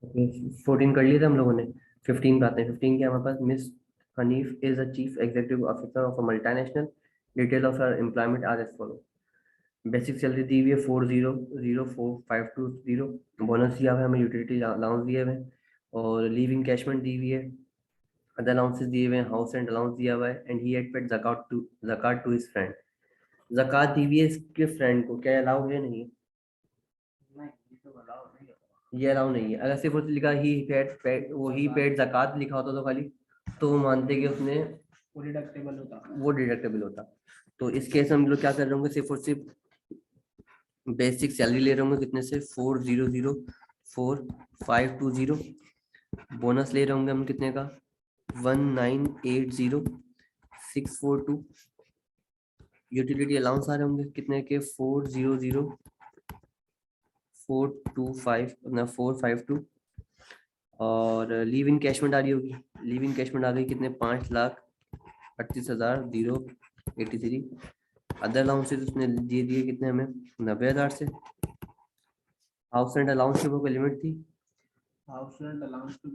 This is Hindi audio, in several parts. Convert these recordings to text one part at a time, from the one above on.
ओके, 14 कर लिए थे हम लोगों ने। 15 पे आते हैं। 15 क्या हमारे पास, Miss Hanif is the chief executive officer of a multinational. Detail of her employment are as follow. Basic salary दी हुई है 40,0520। बोनस दिया हुआ है हमें, यूटिलिटी अलाउंस दिए हुए हैं, और लीव इनकैशमेंट दी हुई है। अदर अलाउंसेस दिए हुए हैं, हाउस रेंट अलाउंस दिया हुआ है, एंड ही हैड पेड ज़कात टू हिज फ्रेंड। ज़कात दी हुई है इसके फ्रेंड को, क्या अलाउ है? नहीं, ये अलाउ नहीं है। अगर सिर्फ उसने लिखा ही पेड, वो ही पेड ज़कात लिखा होता तो खाली, तो वो मानते कि उसने वो डिडक्टेबल होता। तो इस केस में हम लोग क्या कर रहे होंगे, सिर्फ और सिर्फ बेसिक सैलरी ले रहे होंगे कितने से, 400,4520। बोनस ले रहे होंगे हम कितने का, 19,80,642। यूटिलिटी अलाउंस आ रहे होंगे कितने के, 400,425 और लीव इनकैशमेंट आ रही होगी। लीव इनकैशमेंट आ गई कितने, 5,38,083। अदर अलाउंसेस उसने दे दिए कितने हमें, 90,000 से। हाउस रेंट अलाउंस की वो लिमिट थी, हाउस रेंट अलाउंस तो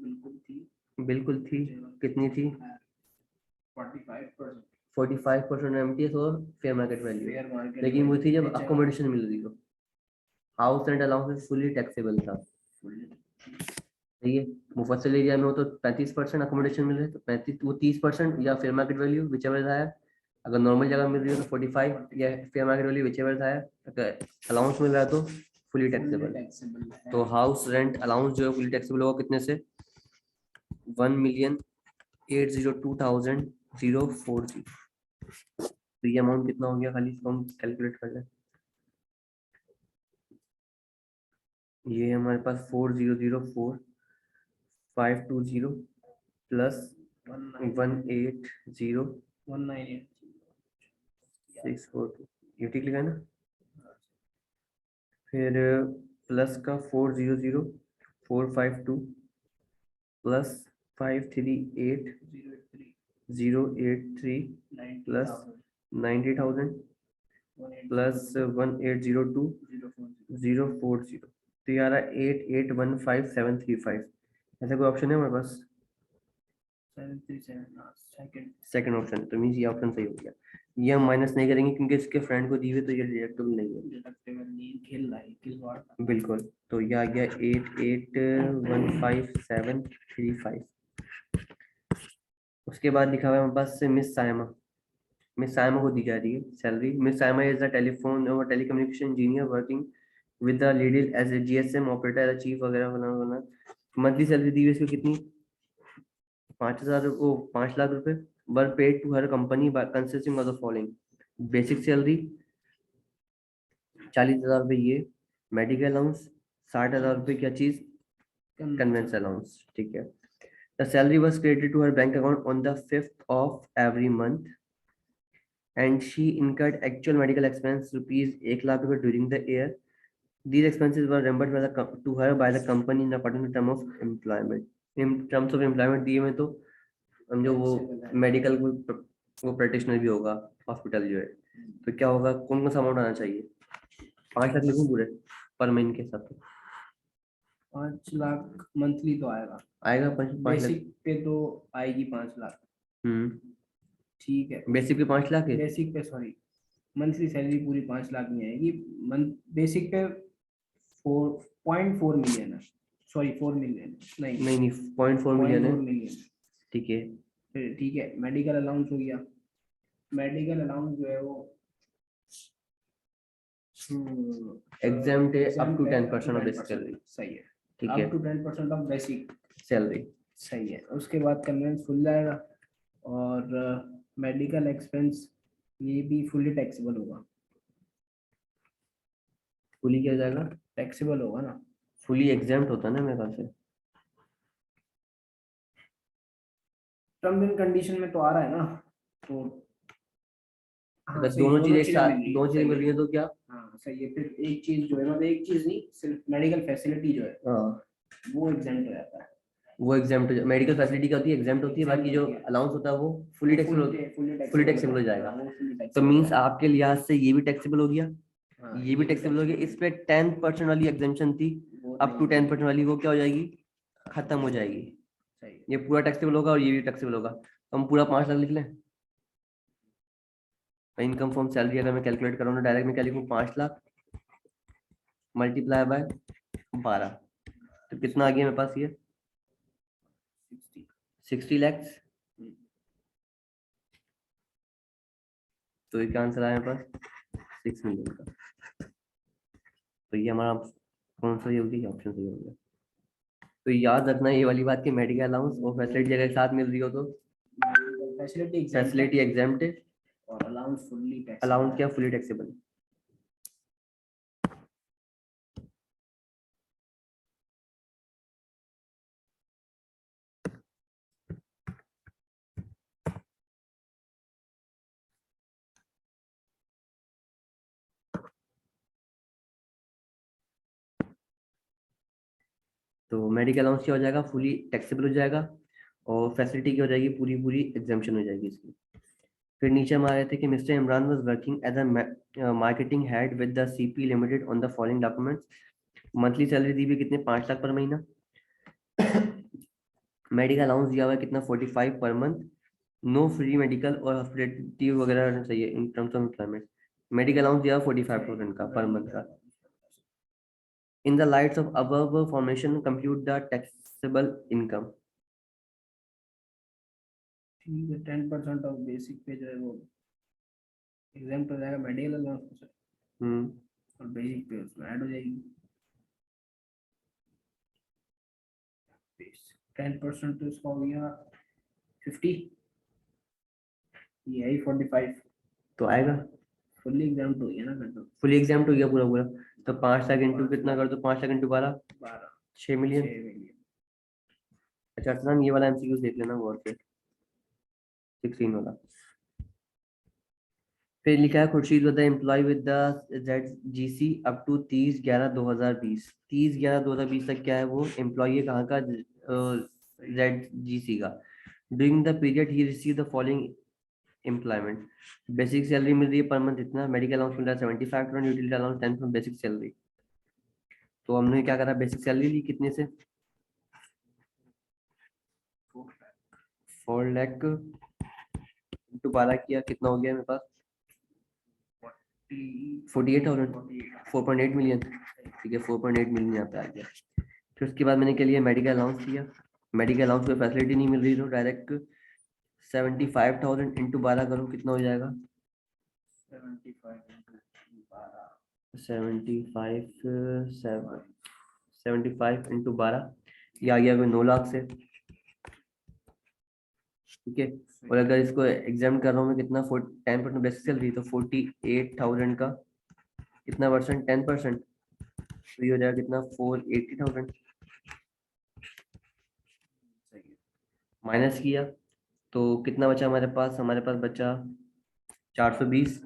बिल्कुल थी। कितनी थी, 45%। 45% एमटीएस और फेयर मार्केट वैल्यू। लेकिन वो थी जब अकोमोडेशन मिल रही हो। House rent allowance fully taxable था। सही है। मुफस्सिल एरिया में हो तो 35% अकोमोडेशन मिल रहा है, तो 35 वो 30% या fair market value which ever है। अगर नॉर्मल जगह मिल रही हो तो 45 या fair market value which ever है। अगर अलाउंस मिल रहा है तो फुली टैक्सेबल। तो हाउस रेंट अलाउंस जो है फुली टैक्सेबल होगा कितने से, 1,802,040। तो ये अमाउंट कितना हो गया, खाली इसको हम कैलकुलेट कर लें। ये हमारे पास 4,004,520 प्लस 1,80642, ये ठीक लिखा है ना। फिर प्लस का 4,004,520 प्लस 538,083 प्लस 90,000 प्लस 1,802,040। तो ये आ रहा है 8,815,735। ऐसा कोई ऑप्शन है हमारे पास? 737 सेकंड ऑप्शन, तो मीन्स ये ऑप्शन सही हो गया। ये हम माइनस नहीं करेंगे क्योंकि इसके फ्रेंड को दी हुई, तो ये डिडक्टेबल नहीं है। बिल्कुल। तो ये आ गया 8,815,735। उसके बाद लिखा हुआ है हमारे पास से मिस सायमा। मिस सायमा को दी जा रही है salary. Miss Saima is the telephone और telecommunication engineer working with the leader as a GSM operator, as chief वगैरह वगैरह। मंथली सैलरी दी हुई इसको कितनी, 5,000, वो 5 लाख रुपए। Were paid to her company consisting of the following. Basic salary 40,000 रुपये, ये मेडिकल अलाउंस 60,000 रुपये, क्या चीज, कन्वेंस अलाउंस, ठीक है। The salary was credited to her bank account on the 5th of every month and she incurred actual medical expense rupees 1 lakh rupees during the year. These expenses were reimbursed by to her by the company in according to term of employment. In terms of employment दिए में तो हम जो वो मेडिकल वो प्रैक्टिशनर भी होगा हॉस्पिटल जो है, तो क्या होगा, कौन कौन सा अमाउंट आना चाहिए, 5 लाख लिखूं पूरे पर महीने के साथ? 5 लाख मंथली तो आएगा आएगा 5 लाख बेसिक पे तो आएगी 5 लाख। ठीक है, बेसिक पे 5 लाख है। बेसिक पे सॉरी मंथली सैलरी पूरी 5 लाख नहीं आएगी। मंथ बेसिक पे 4.4 मिलियन है, सॉरी 4 मिलियन नहीं नहीं नहीं 0.4 मिलियन है, ठीक है। फिर ठीक है, मेडिकल अलाउंस हो गया। मेडिकल अलाउंस जो है वो एग्जाम्प्ट है up to 10% of basic salary. सही है, ठीक है, up to 10% of basic salary. सही है। उसके बाद कन्वेंस खुल जाएगा और मेडिकल एक्सपेंस ये भी फुली टैक्सेबल होगा। फुली क्या जाएगा, टैक्सेबल होगा ना, फुली एग्जाम्प्ट होता है ना मेरे ख्याल से। टर्म्स एंड कंडीशन में तो आ रहा है ना, तो अगर दोनों चीजें दोनों चीजें मिल रही है तो क्या, हाँ सही है। फिर एक चीज जो है, मतलब एक चीज नहीं, सिर्फ मेडिकल फैसिलिटी जो है वो एग्जाम्प्ट हो जाता है। वो एग्जाम्प्ट, मेडिकल फैसिलिटी क्या होती है, एग्जाम्प्ट होती है। बाकी जो अलाउंस होता है वो फुली टैक्सेबल हो जाएगा। तो मींस आपके लिहाज से ये भी टैक्सेबल हो गया, ये भी टैक्सेबल हो गया। इस पे 10% वाली एग्जाम्पशन थी, अप टू 10% वाली, वो क्या हो जाएगी, खत्म हो जाएगी, सही है। ये पूरा टैक्सेबल होगा और ये भी टैक्सेबल होगा। तो हम पूरा 5 लाख लिख लें। इनकम फ्रॉम सैलरी अगर मैं कैलकुलेट करूँ तो डायरेक्ट में क्या लिखूँ, 5 लाख मल्टीप्लाई बाय 12, तो कितना आ गया मेरे पास ये 60 लैक्स। तो ये क्या आंसर आया मेरे पास 6 मिलियन का। तो ये हमारा कौन सा ये होगी, ऑप्शन सही हो गया। तो याद रखना ये वाली बात कि मेडिकल अलाउंस और फैसिलिटी अगर एक साथ मिल रही हो तो फैसिलिटी एग्जाम्प्ट है और अलाउंस फुल्ली टैक्सेबल। अलाउंस क्या फुली टैक्सेबल। तो मेडिकल अलाउंस क्या हो जाएगा, फुली टैक्सेबल हो जाएगा, और फैसिलिटी क्या हो जाएगी, पूरी पूरी एग्जाम्पशन हो जाएगी इसकी। फिर नीचे हम आ रहे थे कि Mister Imran was working as a marketing head with the CP limited on the following documents. Monthly salary दी हुई कितने, 5 लाख पर महीना। मेडिकल अलाउंस दिया हुआ है कितना, 45 per month. No free medical और हॉस्पिटलिटी वगैरह रहना चाहिए in terms of employment. Medical allowance दिया 45,000 का पर मंथ का। In the lights of above formation compute the taxable income. ठीक है, 10% ऑफ बेसिक पे जो है वो एग्जाम्पल हो जाएगा मेडिकल अलाउंस और बेसिक पे उसमें ऐड हो जाएगी। 10% तो इसका हो गया 50, ये है 45, तो आएगा फुल्ली एग्जाम्प्ट हो गया ना फिर तो। फुली एग्जाम्प्ट हो गया पूरा पूरा। तो 5 लाख इंटू कितना कर दो, 5 लाख इंटू 12 12 6 मिलियन। 6 मिलियन। अच्छा अर्चना ये वाला एमसीक्यू देख लेना गौर से, 16 वाला। फिर लिखा है Khurshid was the employ with the ZGC up to 30/11/2020। 30/11/2020 तक क्या है वो एम्प्लॉय है कहाँ का, ZGC का। During the period he receive the following employment. Basic salary मिल रही है पर मंथ इतना, मेडिकल अलाउंस मिल रहा है 75, utility allowance 10 from basic salary. तो हमने क्या करा, बेसिक सैलरी ली कितने से, 4 लाख इंटू 12 किया, कितना हो गया मेरे पास 48,000, 4.8 मिलियन। ठीक है 4.8 मिलियन यहाँ पे आ गया। फिर उसके बाद मैंने क्या लिया, मेडिकल अलाउंस किया। मेडिकल अलाउंस में फैसिलिटी नहीं मिल रही तो डायरेक्ट 75,000 इंटू 12 करो, कितना हो जाएगा 75 इंटू 12, ये आ गया कोई 9 लाख से। ठीक है, और अगर इसको एग्जाम कर रहा हूँ मैं कितना 10% बेसिक सैलरी, तो 48,000 का कितना परसेंट, 10%, तो ये हो जाएगा कितना 480,000। माइनस किया तो कितना बचा हमारे पास बचा 420।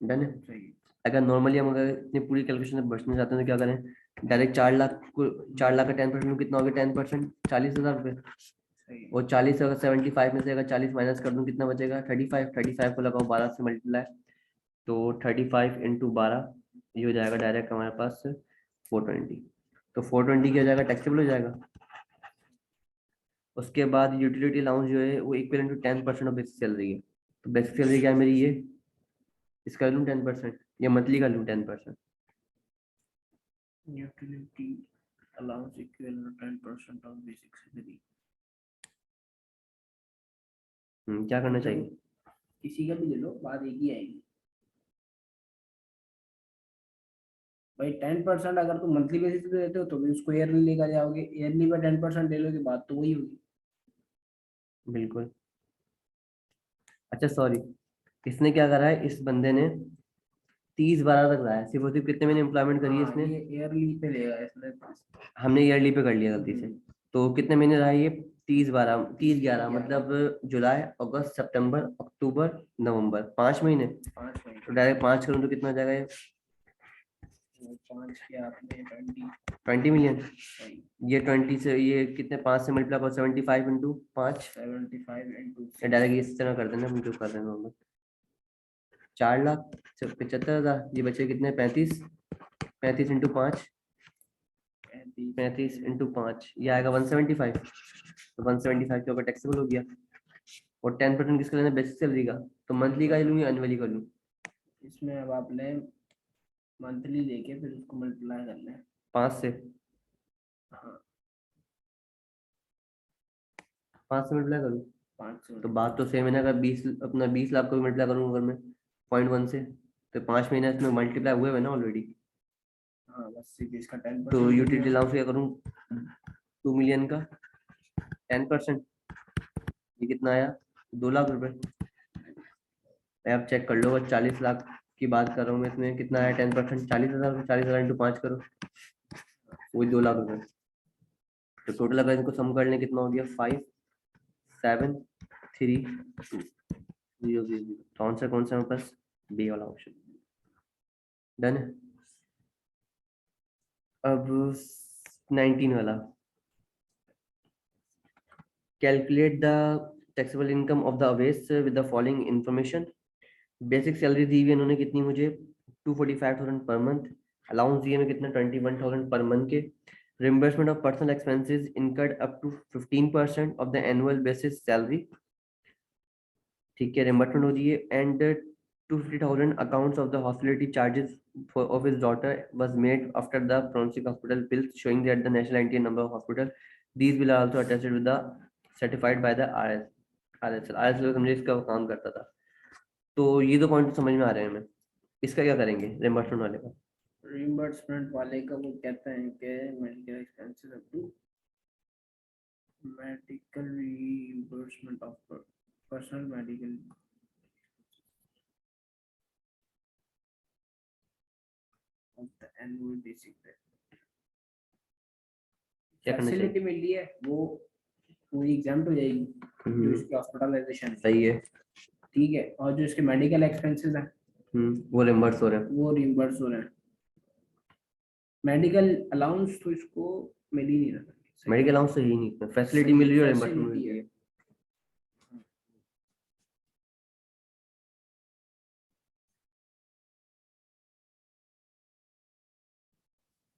डन है। अगर नॉर्मली हम अगर इतनी पूरी कैलकुलेशन से बचना चाहते हैं तो क्या करें, डायरेक्ट 4 लाख को 4 लाख का 10% कितना हो गया, 10% 40,000 रुपये। और 40 अगर 75 में से अगर 40 माइनस कर दूं कितना बचेगा 35 को लगाओ 12 से मल्टीप्लाई, तो 35 इंटू 12 ये हो जाएगा डायरेक्ट हमारे पास 420। तो 420 क्या हो जाएगा, टैक्सेबल हो जाएगा। उसके बाद यूटिलिटी अलाउंस जो है वो equal to 10% of basic salary है। तो बेसिक सैलरी क्या है मेरी, ये इसका लूँ 10% या मंथली का लूँ 10%। Utility allowance equal to 10% of basic salary. क्या करना चाहिए, किसी का भी ले लो बात एक ही आएगी भाई। 10% अगर तुम मंथली बेसिस पे देते हो तो भी उसको ईयरली लेकर जाओगे, ईयरली पे 10% ले लोगे, बात तो वही होगी। बिल्कुल। अच्छा सॉरी, इसने क्या करा है, इस बंदे ने 30/12 तक लाया, सिर्फ और सिर्फ कितने महीने एम्प्लॉयमेंट करी है इसने, ये ईयरली पे लेगा इसने। हमने ईयरली पे कर लिया गलती से। तो कितने महीने रहा ये 30/12 मतलब जुलाई अगस्त सितंबर अक्टूबर नवंबर, 5 महीने। 5 महीने तो डायरेक्ट 5 करूँ तो कितना हो जाएगा ये 5 के आपने 20 मिलियन। सही। ये 20 से ये कितने 5 से मल्टीप्लाई करो 75 इंटू 5, 75 इंटू डायरेक्ट इस तरह कर देना, हम जो कर रहे हैं नॉर्मल 4,75,000। ये बचे कितने 35 इंटू 5 35 इंटू 5 ये आएगा 175। तो 175 के ऊपर टैक्सेबल हो गया। और 10% किसका लेना, बेसिक सैलरी का। तो मंथली का लूँ या एनुअली का लूँ? इसमें अब आपने मंथली लेके फिर उसको मल्टीप्लाई करना है। 5 से हाँ 5 से मल्टीप्लाई करूँ? 5 से तो बात तो सेम है ना, अगर 20 अपना 20 लाख को भी मल्टीप्लाई करूँ अगर मैं 0.1 से, तो 5 महीने इसमें मल्टीप्लाई हुए हुए ना ऑलरेडी। हाँ बस सीधे इसका 10% तो यूटिलिटी अलाउंस क्या करूँ, 2 मिलियन का 10%, ये कितना आया, 2 लाख रुपए। आप चेक कर लो, 40 लाख की बात कर रहा हूँ मैं, इसमें कितना आया 10%, 40,000। 40,000 इंटू 5 करो, वही 2 लाख रुपए। तो टोटल अगर इनको सम कर लें कितना हो गया, 5 7 3 2 0 0। तो आंसर कौन सा है मेरे पास, बी वाला ऑप्शन। डन है। अब 19 वाला, calculate the taxable income of the अवेस with the following information. Basic salary दी हुई है इन्होंने कितनी मुझे, 245,000 पर मंथ। अलाउंस दिए में कितना, 21,000 पर मंथ के। Reimbursement of personal expenses incurred up to 15% of the annual basis salary, ठीक है, रिम्बर्समेंट हो रही है। And 250,000 accounts of the hospitality charges of his daughter was made after the forensic hospital bills showing that the national entity number of hospital. These will are also attested with the certified by the RSL। RSL समझे इसका वो काम करता था। तो ये दो पॉइंट समझ में आ रहे हैं हमें। इसका क्या करेंगे रिम्बर्समेंट वाले का? रिइंबर्समेंट वाले का वो कहते हैं कि medical expenses up to medical reimbursement of personal medical of the annual basic pay क्या करना चाहिए? फैसिलिटी मिली है वो पूरी एग्जाम हो जाएगी जो इसकी हॉस्पिटलाइजेशन सही है। ठीक है, और जो इसके मेडिकल एक्सपेंसेस हैं वो रिम्बर्स हो रहे हैं। वो रिइंबर्स हो रहे हैं। मेडिकल अलाउंस तो इसको मिल ही नहीं रहा। मेडिकल अलाउंस तो ही नहीं, फैसिलिटी मिल रही है और रिम्बर्समेंट मिल रही है।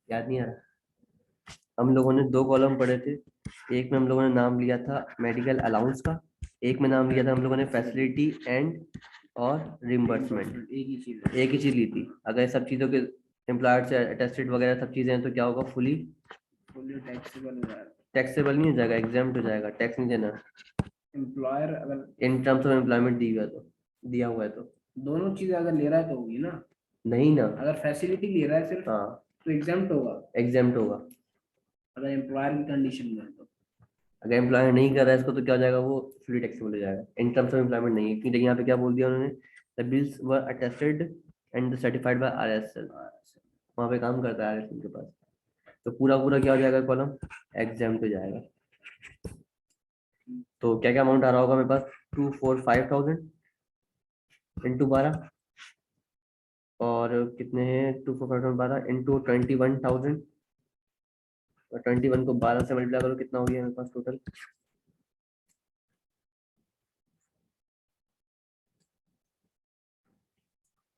याद नहीं आ रहा। हम लोगों ने 2 कॉलम पढ़े थे, एक में हम लोगों ने नाम लिया था मेडिकल अलाउंस का, एक में नाम लिया था हम लोगों ने फैसिलिटी एंड और रिम्बर्समेंट। एक ही चीज ली थी। अगर सब चीजों के एम्प्लॉयर से अटेस्टेड वगैरह सब चीजें हैं तो क्या होगा, फुली टैक्सेबल हो जाएगा। टैक्सेबल नहीं हो जाएगा, एग्जाम्प्ट हो जाएगा, टैक्स नहीं देना। एम्प्लॉयर अगर इन टर्म्स ऑफ एम्प्लॉयमेंट दी हुआ है तो, दिया हुआ है तो। दोनों चीजें अगर ले रहा है तो होगी ना। नहीं ना। अगर फैसिलिटी ले रहा है सिर्फ हाँ तो एग्जाम्प्ट होगा। एग्जाम्प्ट होगा। अगर एम्प्लॉयर की कंडीशन में है तो अगर एम्प्लॉयर नहीं कर रहा है इसको तो क्या हो जाएगा, वो फुली टैक्सेबल हो जाएगा। इन टर्म्स ऑफ एम्प्लॉयमेंट नहीं है, क्योंकि यहाँ पे क्या बोल दिया उन्होंने, the bills were attested and certified by RSL. वहाँ पे काम करता है आरएसएल के पास, तो पूरा पूरा क्या हो जाएगा कॉलम, एग्जाम्प्ट हो जाएगा। तो क्या क्या अमाउंट आ रहा होगा मेरे पास, 245,000 इंटू 12, और कितने हैं 245 12 इंटू 21,000, और 21 को 12 से मल्टीप्लाई करो, कितना हो गया मेरे पास टोटल,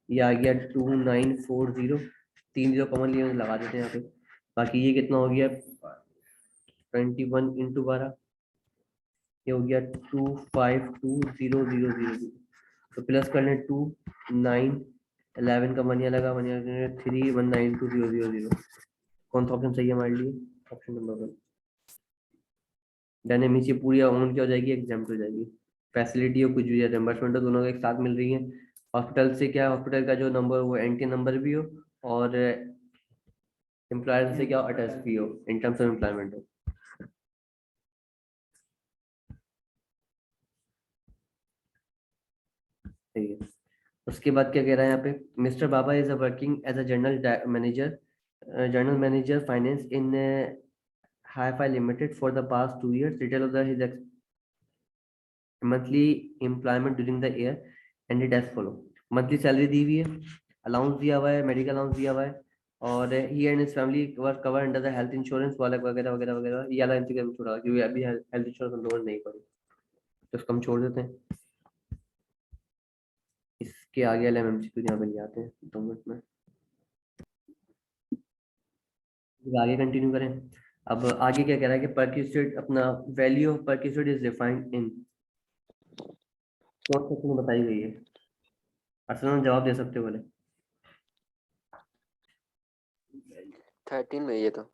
ये आ गया 2940। 3 जीरो कॉमन लिए लगा देते हैं यहाँ पे। बाकी ये कितना हो गया, 21 इंटू 12, ये हो गया 252,000। तो प्लस कर लें 2 9 11 का मनिया लगा, मनिया 3192000। कौन सा ऑप्शन सही है हमारे लिए, ऑप्शन नंबर 1। डायनेमिक ये पूरी अमाउंट क्या हो जाएगी, एग्जाम्प्ट हो जाएगी। फैसिलिटी और कुछ भी रिम्बर्समेंट दोनों को एक साथ मिल रही है। हॉस्पिटल से क्या, हॉस्पिटल का जो नंबर वो एनटी नंबर भी हो, और एम्प्लॉयर से क्या अटैच भी हो, इन टर्म्स ऑफ एम्प्लॉयमेंट हो। ठीक है। उसके बाद क्या कह रहा है यहाँ पे, mister Baba is working as a general manager finance in Hi-Fi Limited for the past 2 years. Detail of his monthly employment during the year ended as follow. Monthly salary दी हुई है, अलाउंस दिया हुआ है, मेडिकल अलाउंस दिया हुआ है, और he and his family were cover under the health insurance वाला वगैरह वगैरह वगैरह। ये वाला इंतजाम छोड़ा क्योंकि अभी हेल्थ इंश्योरेंस हम लोगों ने नहीं पढ़ी, तो इसको हम छोड़ देते हैं। इसके आगे वाले एमएमसी को यहाँ पे ले आते हैं 2 मिनट में। आगे कंटिन्यू करें। अब आगे क्या कह रहा है कि परक्यूसेट अपना value of perquisite is defined in कौन सेक्शन में बताई गई है? असल में जवाब दे सकते हो बोले। 13 में ये तो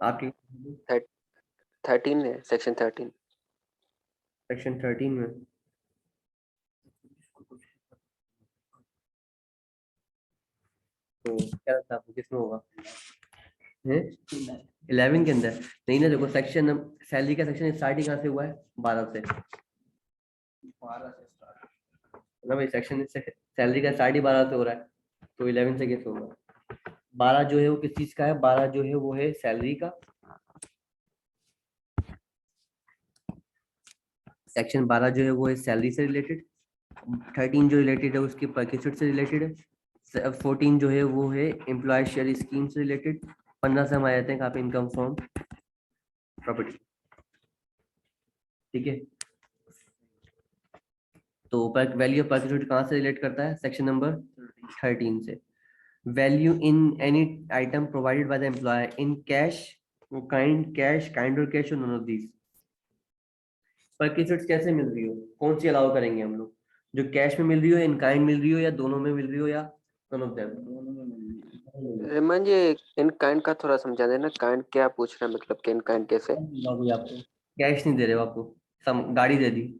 आपकी 13 में, सेक्शन 13। सेक्शन 13 में तो क्या लगता है आपको किसमें होगा? है 11 के अंदर नहीं ना। देखो सेक्शन सैलरी का सेक्शन स्टार्ट ही कहाँ से हुआ है? 12 से 12 से स्टार्ट। ना भाई। सेक्शन सैलरी का स्टार्ट ही 12 से हो रहा है, तो 11 से कैसे होगा? 12 जो है वो किस चीज का है? 12 जो है वो है सैलरी का। सेक्शन 12 जो है वो है सैलरी से रिलेटेड। 13 जो रिलेटेड है उसकी परक्यूसेट से रिलेटेड है। 14 जो है वो है एम्प्लॉय शेयर स्कीम से रिलेटेड। 15 से हम आ जाते हैं कहाँ पे? Income from property. ठीक है, तो वैल्यू ऑफ परक्यूसेट कहाँ से रिलेट करता है? सेक्शन नंबर 13 से। Value in any item provided by the employer in cash, kind और कैश और नॉन ऑफ दीज। परक्यूसेट्स कैसे मिल रही हो? कौन सी अलाउ करेंगे हम लोग? जो कैश में मिल रही हो, इन काइंड मिल रही हो, या दोनों में मिल रही हो, या नॉन ऑफ देम? दोनों में मिल रही है। रेमन जी, इन काइंड का थोड़ा समझा देना, काइंड क्या पूछ रहे हैं, मतलब कि इन काइंड कैसे? बाबू आपको कैश नहीं दे रहे हो, आपको गाड़ी दे दी,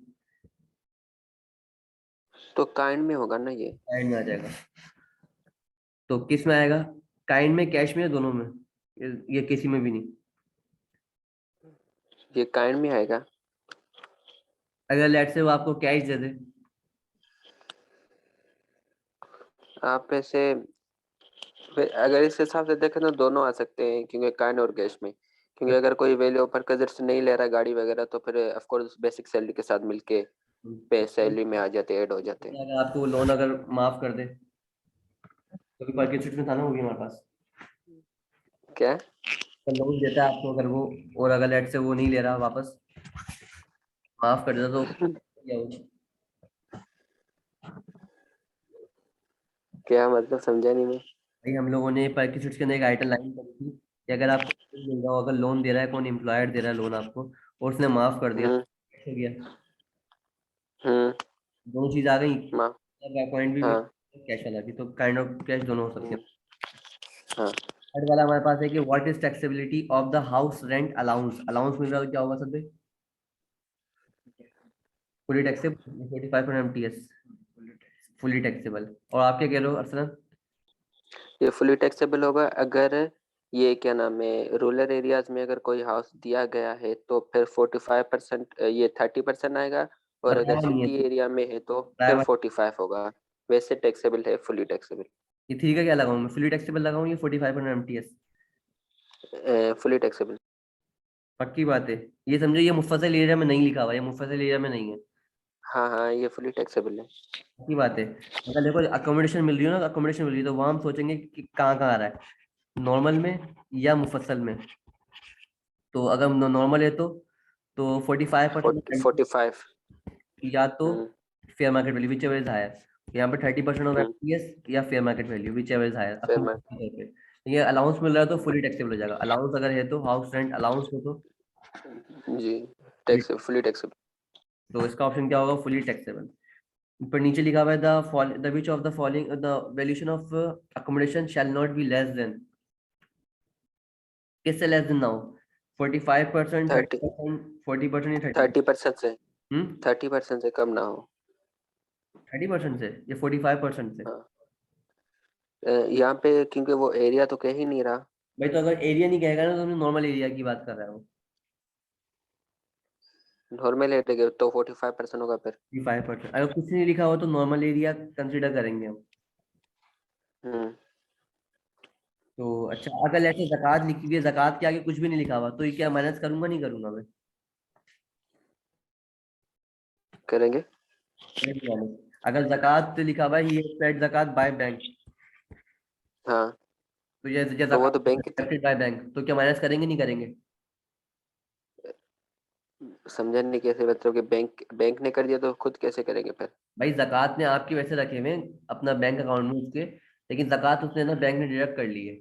तो काइंड में होगा ना ये। काइंड में आ जाएगा। तो किस में आएगा? काइंड में, कैश में, या दोनों में? ये किसी में भी नहीं। ये काइंड में आएगा। अगर लेट से वो आपको कैश दे दे, आप ऐसे अगर इस हिसाब से देखें तो दोनों आ सकते हैं, क्योंकि काइंड और कैश में। क्योंकि अगर कोई वैल्यू पर कदर से नहीं ले रहा गाड़ी वगैरह, तो फिर ऑफ कोर्स बेसिक सैलरी के साथ मिलके पे सैलरी में आ जाते, ऐड हो जाते हैं। अगर आपको लोन अगर माफ कर दे, तो भी परक्यूसेट में था ना, होगी हमारे पास। क्या? तो लोन देता है आपको अगर वो, और अगर लेट से वो नहीं ले रहा वापस, माफ कर देता, तो क्या होगा? क्या मतलब, समझा नहीं मैं। भाई हम लोगों ने परक्यूसेट के अंदर एक आइटम लाइन करी थी कि अगर आपको लोन मिल रहा हो, अगर लोन दे रहा है कौन? एम्प्लॉयर दे रहा है लोन आपको, और उसने माफ कर दिया, हम्म। हो गया। हम्म। दोनों चीज आ गई, माँ। पॉइंट भी, हाँ। कैश वाला भी, तो काइंड ऑफ कैश दोनों हो सकते हम्म। हैं। हाँ। थर्ड वाला हमारे पास है कि what is taxability of the house rent allowance. Allowance मिल रहा है तो क्या होगा सब? Fully taxable, 45 MTS, fully taxable. और आप क्या कह रहे हो अरसलन? ये फुली टैक्सेबल होगा अगर ये क्या नाम है, रूरल एरियाज में अगर कोई हाउस दिया गया है तो फिर 45%, ये 30% आएगा। और अगर बताया नहीं है सिटी तो, एरिया में है तो बताया फिर हुआ- 45 होगा। वैसे टैक्सेबल है फुली टैक्सेबल। ये थ्री का क्या लगाऊं मैं? फुली टैक्सेबल लगाऊं या 45 एमटीएस? Fully taxable. पक्की बात है? ये समझो ये मुफस्सिल एरिया में नहीं लिखा हुआ, ये मुफस्सिल एरिया में नहीं है। हाँ हाँ, ये फुली टैक्सेबल है। पक्की बात है। अगर देखो अकोमोडेशन मिल रही हो ना, अकोमोडेशन मिल रही है, तो वहां हम सोचेंगे कि कहाँ कहाँ आ रहा है, नॉर्मल में या मुफस्सल में। तो अगर नॉर्मल है तो 45%, 45। या तो hmm. Fair market value whichever is higher. यहाँ पे 30% ऑफ हम्म। एमटीएस या fair market value whichever is फिर हायर। मैं। ये अलाउंस मिल रहा है तो फुली टैक्सेबल हो जाएगा। अलाउंस अगर है तो, हाउस रेंट अलाउंस हो जी, fully- टैक्स फुली टैक्सेबल। तो इसका ऑप्शन क्या होगा? Fully taxable. पर नीचे लिखा हुआ है the which of the following the valuation of accommodation shall not be less than. किससे लेस देन ना हो? 45%, 30। 30%, 40% या 30? 30% से, हम्म, 30% से कम ना हो। 30% से या 45% से? हाँ। यहाँ पे क्योंकि वो एरिया तो कह ही नहीं रहा। भाई तो अगर एरिया नहीं कहेगा ना, तो हमने नॉर्मल एरिया की बात कर रहा हूँ। नॉर्मल एरिया तो 45% होगा फिर। 5%, अगर कुछ नहीं लिखा हो तो नॉर्मल एरिया कंसिडर करेंगे हम। हम्म। तो अच्छा, अगर ऐसे जक़ात लिखी हुई है, जक़ात के आगे कुछ भी नहीं लिखा हुआ, तो ये क्या माइनस करूंगा नहीं करूंगा मैं? करेंगे। करेंगे minus। अगर जक़ात लिखा हुआ है ही पेड जक़ात बाय बैंक, हाँ, तो ये तो वो जक़ात तो बैंक की एक्सेप्टेड बाय बैंक, तो क्या माइनस करेंगे नहीं करेंगे? समझने कैसे, मतलब कि बैंक बैंक ने कर दिया तो खुद कैसे करेंगे फिर? भाई जक़ात ने आपके वैसे रखे हुए हैं अपना बैंक अकाउंट में उसके, लेकिन ज़कात उसने ना बैंक ने डिडक्ट कर ली है।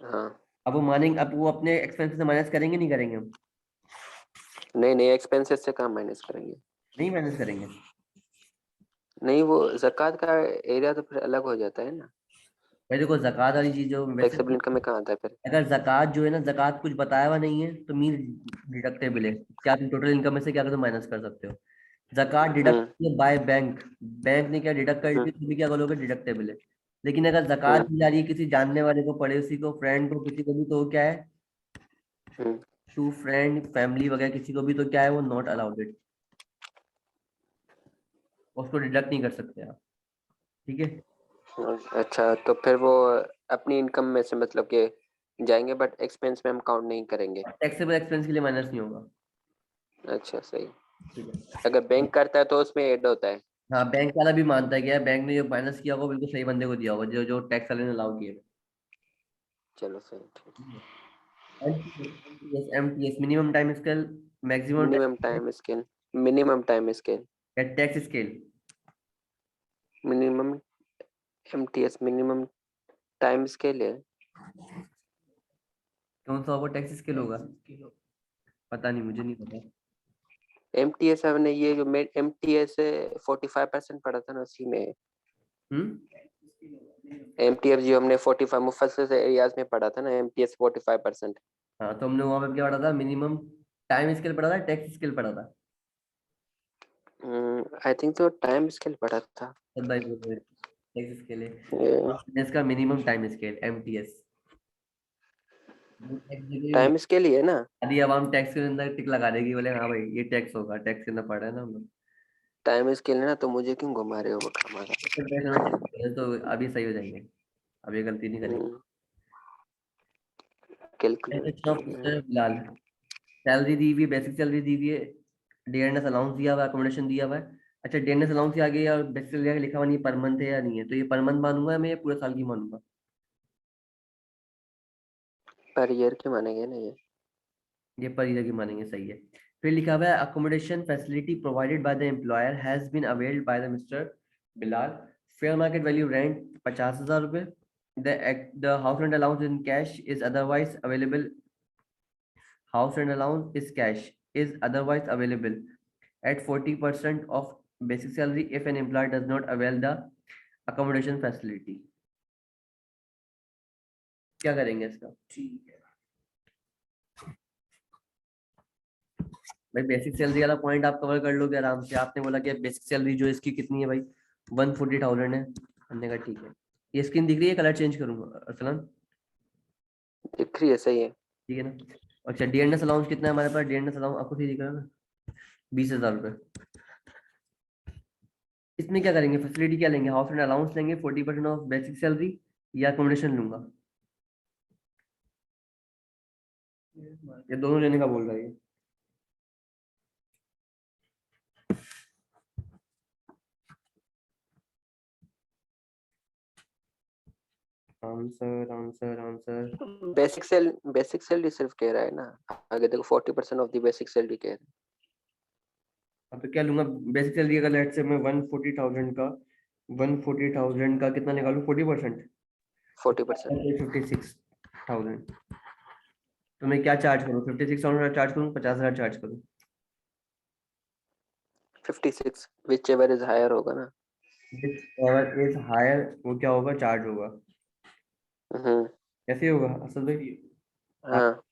हाँ अब वो मानेंगे, अब वो अपने एक्सपेंसेस से माइनस करेंगे नहीं करेंगे? हम नहीं नहीं, एक्सपेंसेस से कहाँ माइनस करेंगे? नहीं माइनस करेंगे। नहीं, वो ज़कात का एरिया तो फिर अलग हो जाता है ना, भाई देखो ज़कात वाली चीज जो वैसे, टैक्सेबल इनकम में कहाँ आता है फिर? अगर ज़कात जो है ना, ज़कात कुछ बताया हुआ नहीं है तो मीन डिडक्टेबल है। क्या तुम टोटल इनकम में से क्या तुम माइनस कर सकते हो? ज़कात हम्म डिडक्ट बाय बैंक, बैंक ने क्या डिडक्ट कर हम्म दी, तुम भी क्या करोगे, डिडक्टेबल है। लेकिन अगर ज़कात हम्म दी जा रही है किसी जानने वाले को, पड़ोसी को, फ्रेंड को, किसी को भी, तो वो क्या है, हम्म। टू फ्रेंड फैमिली वगैरह किसी को भी, तो क्या है, वो नॉट अलाउड इट, उसको डिडक्ट नहीं कर सकते आप। ठीक है। अच्छा, तो फिर वो अपनी इनकम में से मतलब कि जाएंगे, बट एक्सपेंस में हम काउंट नहीं करेंगे। टैक्सेबल एक्सपेंस के लिए माइनस नहीं होगा। अच्छा सही। ठीक है। अगर बैंक करता है तो उसमें ऐड होता है। हाँ, बैंक वाला भी मानता है कि यार बैंक ने जो माइनस किया होगा बिल्कुल सही बंदे को दिया होगा, जो जो टैक्स वाले ने अलाउ किया। चलो सही, ठीक। MTS minimum time scale, maximum minimum time, time scale, minimum time scale, या tax scale? Minimum MTS minimum time scale है। कौन सा होगा टैक्स स्केल होगा? पता नहीं, मुझे नहीं पता। एमटीएस हमने ये जो एमटीएस 45% पढ़ा था ना, उसी में। हम्म। एमटीएफ जो हमने 45 मुफस्सिल से एरियाज में पढ़ा था ना, एमटीएस 45%। हाँ, तो हमने वहां पे क्या पढ़ा था, मिनिमम टाइम स्केल पढ़ा था, टैक्स स्केल पढ़ा था? आई थिंक तो टाइम स्केल पढ़ा था। सब भाई बोल रहे टैक्स स्केल है इसका, minimum time scale MTS. Time scale ही है ना? यदि अब हम टैक्स के अंदर टिक लगा देगी, बोले हाँ भाई ये टैक्स होगा, टैक्स के अंदर पड़ा है ना हम लोग। टाइम स्केल है ना, तो मुझे क्यों घुमा रहे हो हमारा? तो टैक्स होना चाहिए, तो अभी सही हो जाएंगे, अब ये गलती नहीं करेंगे। कैलकुलेट। फिलहाल सैलरी दी हुई है, बेसिक सैलरी दी हुई है, डीएनएस अलाउंस दिया हुआ है, अकोमोडेशन दिया हुआ है। अच्छा, डीएनएस अलाउंस ही आ गया और बेसिक सैलरी लिखा हुआ नहीं, पर मंथ है या नहीं है, तो ये पर मंथ मानूंगा मैं या पूरे साल की मानूंगा? पर ईयर के मानेंगे ना ये? ये पर ईयर की मानेंगे, सही है। फिर लिखा हुआ है accommodation facility provided by the employer has been availed by the mister Bilal, fair market value rent 50,000 रुपये, the house rent allowance in cash is otherwise available, house rent allowance is cash is otherwise available at 40% of basic salary if an employer does not avail the accommodation facility। क्या करेंगे इसका? ठीक है। भाई बेसिक सैलरी वाला पॉइंट आप कवर कर लोगे आराम से। आपने बोला कि बेसिक सैलरी जो इसकी कितनी है भाई, 140,000 है। हमने कहा ठीक है। ये स्क्रीन दिख रही है, कलर चेंज करूंगा अरसलान? दिख रही है, सही है। ठीक है ना? अच्छा, डीएनएस अलाउंस कितना है हमारे पास? डीएनएस अलाउंस आपको ठीक दिख रहा है ना, 20,000 रुपये। इसमें क्या करेंगे, फैसिलिटी क्या लेंगे, हाउस रेंट अलाउंस लेंगे 40% ऑफ बेसिक सैलरी, या अकोमोडेशन लूंगा? ये दोनों लेने का बोल रहा है ये। Answer answer answer. Basic salary सिर्फ कह रहा है ना, आगे देखो 40% ऑफ द बेसिक सैलरी कह रहा अब तो क्या लूंगा, बेसिक सैलरी अगर लेट से मैं 140,000 का, 140,000 का कितना निकालू, 40%, है। 40%। 56,000। तो मैं क्या चार्ज करूँ, 56,000 चार्ज करूँ, 50,000 चार्ज करूँ? 56 विच एवर इज हायर होगा ना। Whichever is higher, वो क्या होगा, चार्ज होगा। हम्म। कैसे होगा असल भाई? आप, हाँ।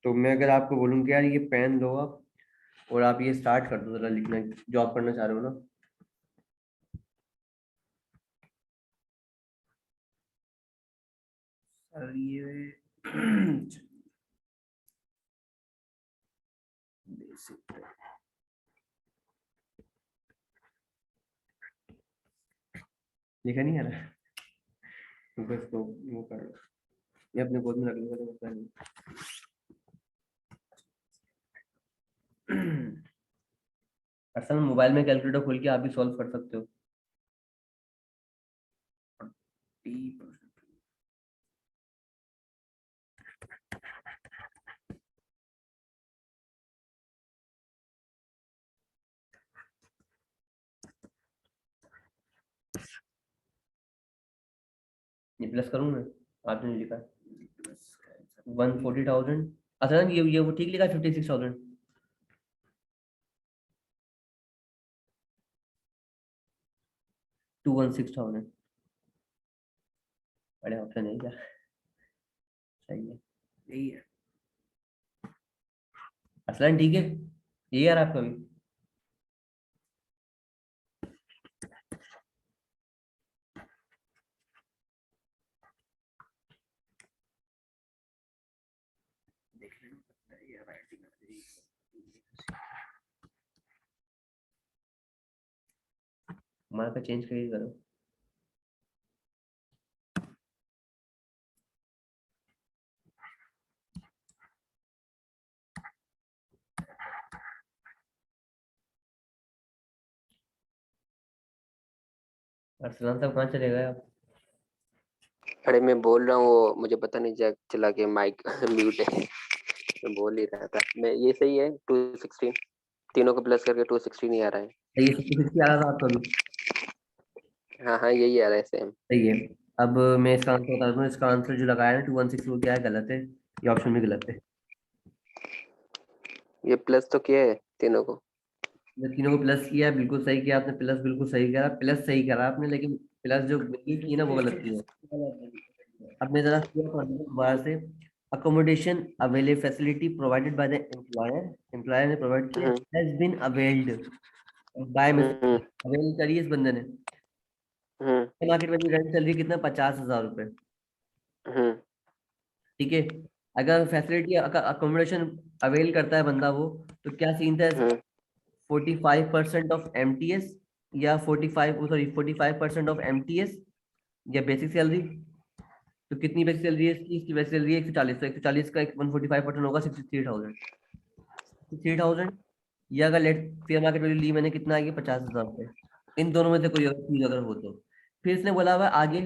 तो मैं अगर आपको बोलूँ कि यार ये पेन दो आप, और आप ये स्टार्ट कर दो जरा लिखना, जॉब करना चाह रहे हो ना? सर ये बेसिक लिखा नहीं आ रहा है? बस तो वो कर लो, ये अपने गोद में रख लूंगा तो मसला नहीं। असल में मोबाइल में कैलकुलेटर खोल के आप भी सॉल्व कर सकते हो। 40%। ये प्लस करूँ मैं? आपने नहीं लिखा 140,000। अच्छा ये वो ठीक लिखा 56,000। टू 16,000 बड़े ऑप्शन है क्या? सही है। यही है। असलन ठीक है, ये यार आपका भी। देख लेना पड़ता है यार, राइटिंग आ जाएगी। मार्कर चेंज करिए करो। अरसलान साहब कहाँ चले गए आप? अरे मैं बोल रहा हूँ, वो मुझे पता नहीं चला कि माइक म्यूट है। मैं बोल ही रहा था। मैं ये सही है 216, तीनों को प्लस करके 216 ही आ रहा है। ये 56 आ रहा था आपका भी? हाँ हाँ यही आ रहा है सेम। सही है। अब मैं इसका आंसर बता दूं, इसका आंसर जो लगाया है ना 216, वो क्या है? गलत है। ये ऑप्शन भी गलत है। ये प्लस तो किया है तीनों को। जो तीनों को प्लस किया है, बिल्कुल सही किया आपने। प्लस बिल्कुल सही करा, प्लस सही करा आपने, लेकिन प्लस जो की है ना वो गलत की है। अब मैं जरा पूरा पढ़ दूं दोबारा से। Accommodation available facility provided by the employer, employer ने प्रोवाइड किया, hmm has been availed by hmm mister, avail करी इस बंदे ने। हम्म मार्केट में रेंट चल रही है कितना? 50,000 रुपए। हम्म ठीक है। अगर फैसिलिटी अकोमोडेशन अवेल करता है बंदा वो, तो क्या सीन था? हम्म 45% ऑफ MTS, या 45% ऑफ MTS, या बेसिक सैलरी। तो कितनी बेसिक सैलरी है इसकी? इसकी बेसिक सैलरी है 140। तो 140 का 145% होगा 63,000। 63,000, या अगर लेट फेयर मार्केट वैल्यू ली मैंने, कितना आ गया? 50,000 रुपये। इन दोनों में से कोई अगर चीज अगर हो तो फिर इसने बोला हुआ है आगे,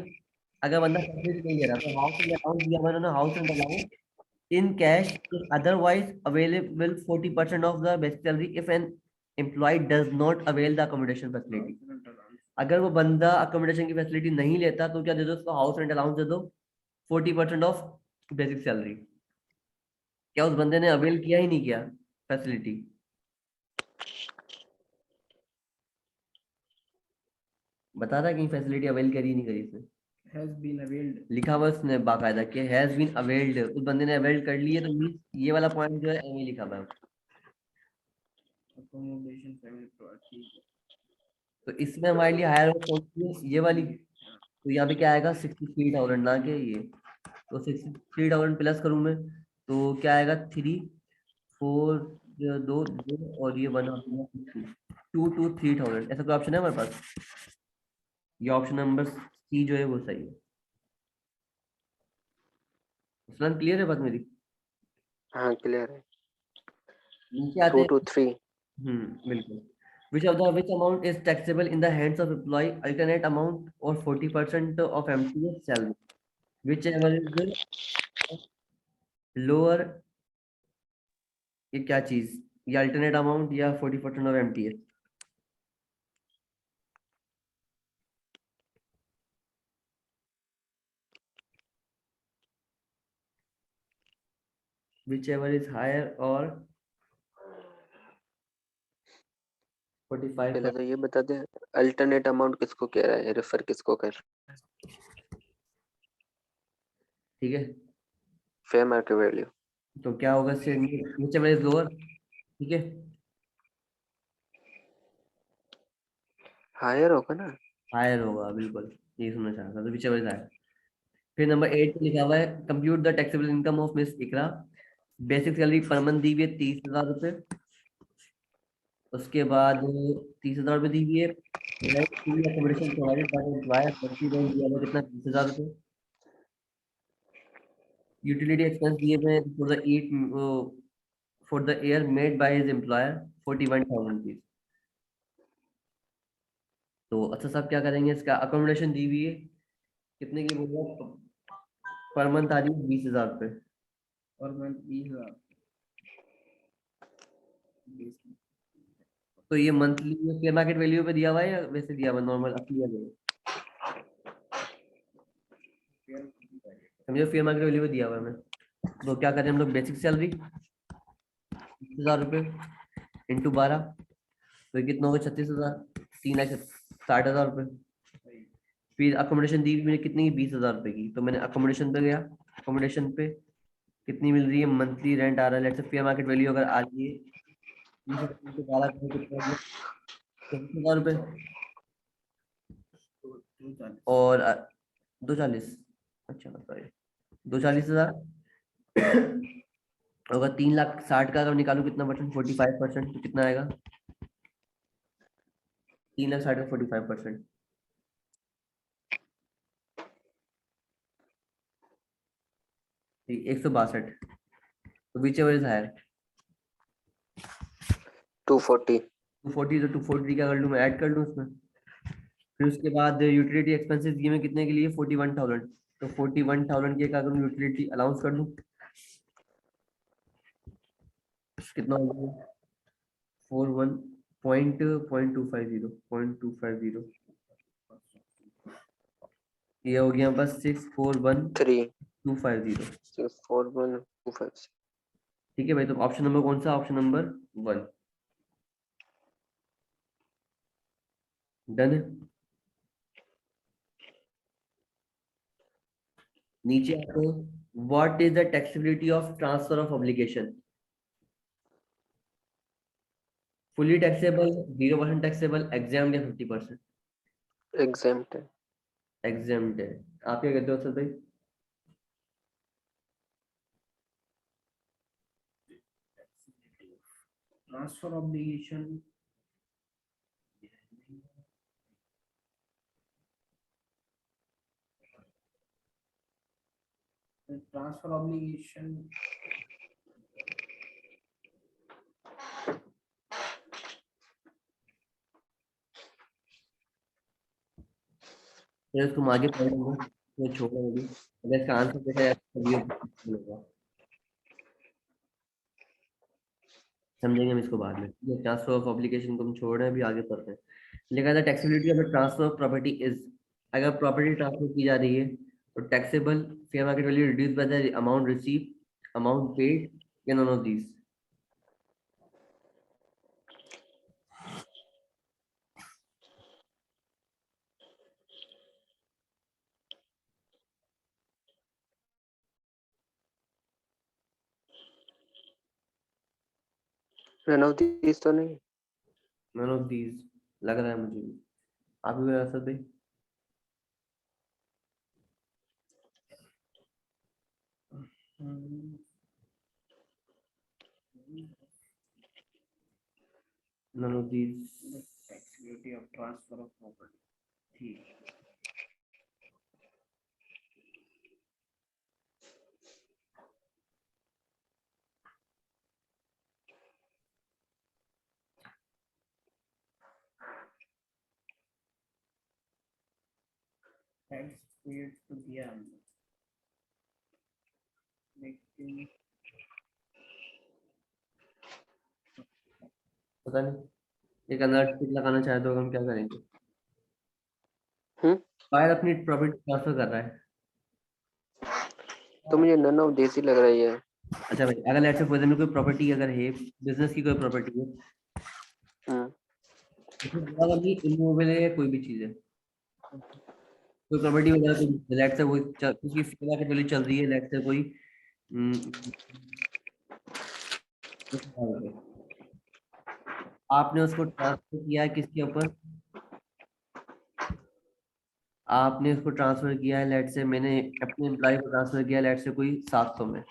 अगर बंदा फैसिलिटी नहीं ले रहा तो हाउस रेंट अलाउंस दिया मैंने ना, house rent allowance in cash if otherwise available 40% of the basic salary if an employee does not avail the accommodation facility। अगर वो बंदा अकोमोडेशन की फैसिलिटी नहीं लेता तो क्या दे दो उसको? हाउस रेंट अलाउंस दे दो 40% ऑफ बेसिक सैलरी। क्या उस बंदे ने अवेल किया ही नहीं किया फैसिलिटी? बता रहा है कि फैसिलिटी अवेल करी नहीं करी इसने। Has been availed. लिखा हुआ उसने बाकायदा कि हैज बीन अवेल्ड, उस बंदे ने अवेल कर ली है, तो मींस ये वाला पॉइंट जो है एम लिखा हुआ है। अकोमोडेशन फैमिली प्रोवाइड, ठीक है। तो इसमें हमारे लिए हायर कौन सी है? ये वाली। तो यहाँ पे क्या आएगा? 63,000 ना के ये। तो 63,000 प्लस करूँ मैं तो क्या आएगा? 3 4 दो दो और ये 1 2 2 3,000। ऐसा कोई ऑप्शन है हमारे पास? ये ऑप्शन नंबर सी जो है वो सही है। उसमें क्लियर है बात मेरी? हाँ क्लियर है। नीचे आते हैं। 223। बिल्कुल। which amount is taxable in the hands of employee, alternate amount or 40% of MTS salary, whichever is the lower। ये क्या चीज? ये अल्टरनेट अमाउंट या 40% of MTS? whichever is higher or 45 पहले तो ये बता दे, अल्टरनेट अमाउंट किसको कह रहा है, रेफर किसको कर? ठीक है। Fair market value. तो क्या होगा इससे? whichever is lower। ठीक है। हायर होगा ना। हायर होगा बिल्कुल, ये सुनना चाह रहा था। तो whichever is higher। फिर नंबर 8 पे लिखा हुआ है compute the taxable income of Miss Iqra. Basic salary per month दी हुई है 30,000 रुपये। उसके बाद 30,000 रुपये दी हुई है। Accommodation provided by employer, monthly rent दिया हुआ कितना? 30,000 रुपये। यूटिलिटी एक्सपेंस दिए हुए हैं for the year made by his employer 41,000 rupees. तो अच्छा साहब क्या करेंगे? इसका अकोमोडेशन दी हुई है कितने की बोल रहा है? पर मंथ आ रही है 20,000 रुपये। और मैं 20,000। तो ये मंथली फेयर मार्केट वैल्यू पे दिया हुआ है या वैसे दिया हुआ नॉर्मल असली है? समझो फेयर मार्केट वैल्यू दिया हुआ है हमें, तो क्या करें हम लोग, बेसिक सैलरी 30,000 रुपये इंटू 12, तो कितना होगा 36,000, 3,60,000 रुपये। फिर अकोमोडेशन दी मैंने कितनी, 20,000 रुपये की, तो मैंने अकोमोडेशन पे गया, अकोमोडेशन पे कितनी मिल रही है, मंथली रेंट आ रहा है, let's say fair market value अगर आ रही है 24,000 रुपये, और 240, अच्छा सॉरी 240,000 अगर 3,60,000 का अगर निकालू कितना परसेंट, 45%, तो कितना आएगा 3,60,000 का 45%, ठीक 162, तो विच एवर इज हायर, 240 240, तो 240 क्या कर लूँ मैं, ऐड कर लूँ उसमें। फिर उसके बाद यूटिलिटी एक्सपेंसेस दिए मैं कितने के लिए, 41,000, तो 41,000 के क्या करूँ, यूटिलिटी अलाउंस कर दूँ, कितना हो गया 41.250 ये हो गया बस 641,250। 3 641,250। ठीक है भाई, तो ऑप्शन नंबर कौन सा, ऑप्शन नंबर 1 डन है। नीचे आते हैं, what is the taxability of transfer of obligation, fully taxable, 0% taxable, exam या 50%, एग्जाम्प्ट है। एग्जाम्ड है। आप क्या कहते हो सर भाई, ट्रांसफर ऑब्लिगेशन, ट्रांसफर ऑब्लिगेशन फिर उसको हम आगे पढ़ लेंगे, ये छोड़ना अभी, अगर इसका आंसर देखा जाए तो ये होगा, समझेंगे हम इसको बाद में। ये ट्रांसफर ऑफ ऑब्लिगेशन को हम छोड़ रहे हैं, अभी आगे पढ़ रहे हैं। लिखा था taxability of transfer of property is, अगर प्रॉपर्टी ट्रांसफर की जा रही है तो taxable fair market value reduce by the amount receive, amount paid, या none of these. None of this तो नहीं। नॉन ऑफ दीज लग रहा है मुझे भी, आप भी बता सकते हैं। Non of these, flexibility of transfer of property, ठीक। टैक्स पेड तो दिया हमने, लेकिन पता नहीं एक अंदर टिक लगाना चाहे तो हम क्या करेंगे, बायर अपनी प्रॉपर्टी ट्रांसफर कर रहा है। तो मुझे नन ऑफ दिस ही लग रही है। अच्छा भाई, अगर लेट्स से फॉर एग्जांपल कोई प्रॉपर्टी अगर है, बिजनेस की कोई प्रॉपर्टी है, इमूवेबल है, कोई भी चीज है, कोई प्रॉपर्टी वगैरह, कोई लेट्स से वो उसकी फेयर मार्केट वैल्यू चल रही है, लेट्स से कोई 10,000 रुपये, आपने उसको ट्रांसफर किया है किसके ऊपर, आपने उसको ट्रांसफर किया है, लेट्स से मैंने अपने एम्प्लॉय को ट्रांसफर किया है, लेट्स से कोई 700 में,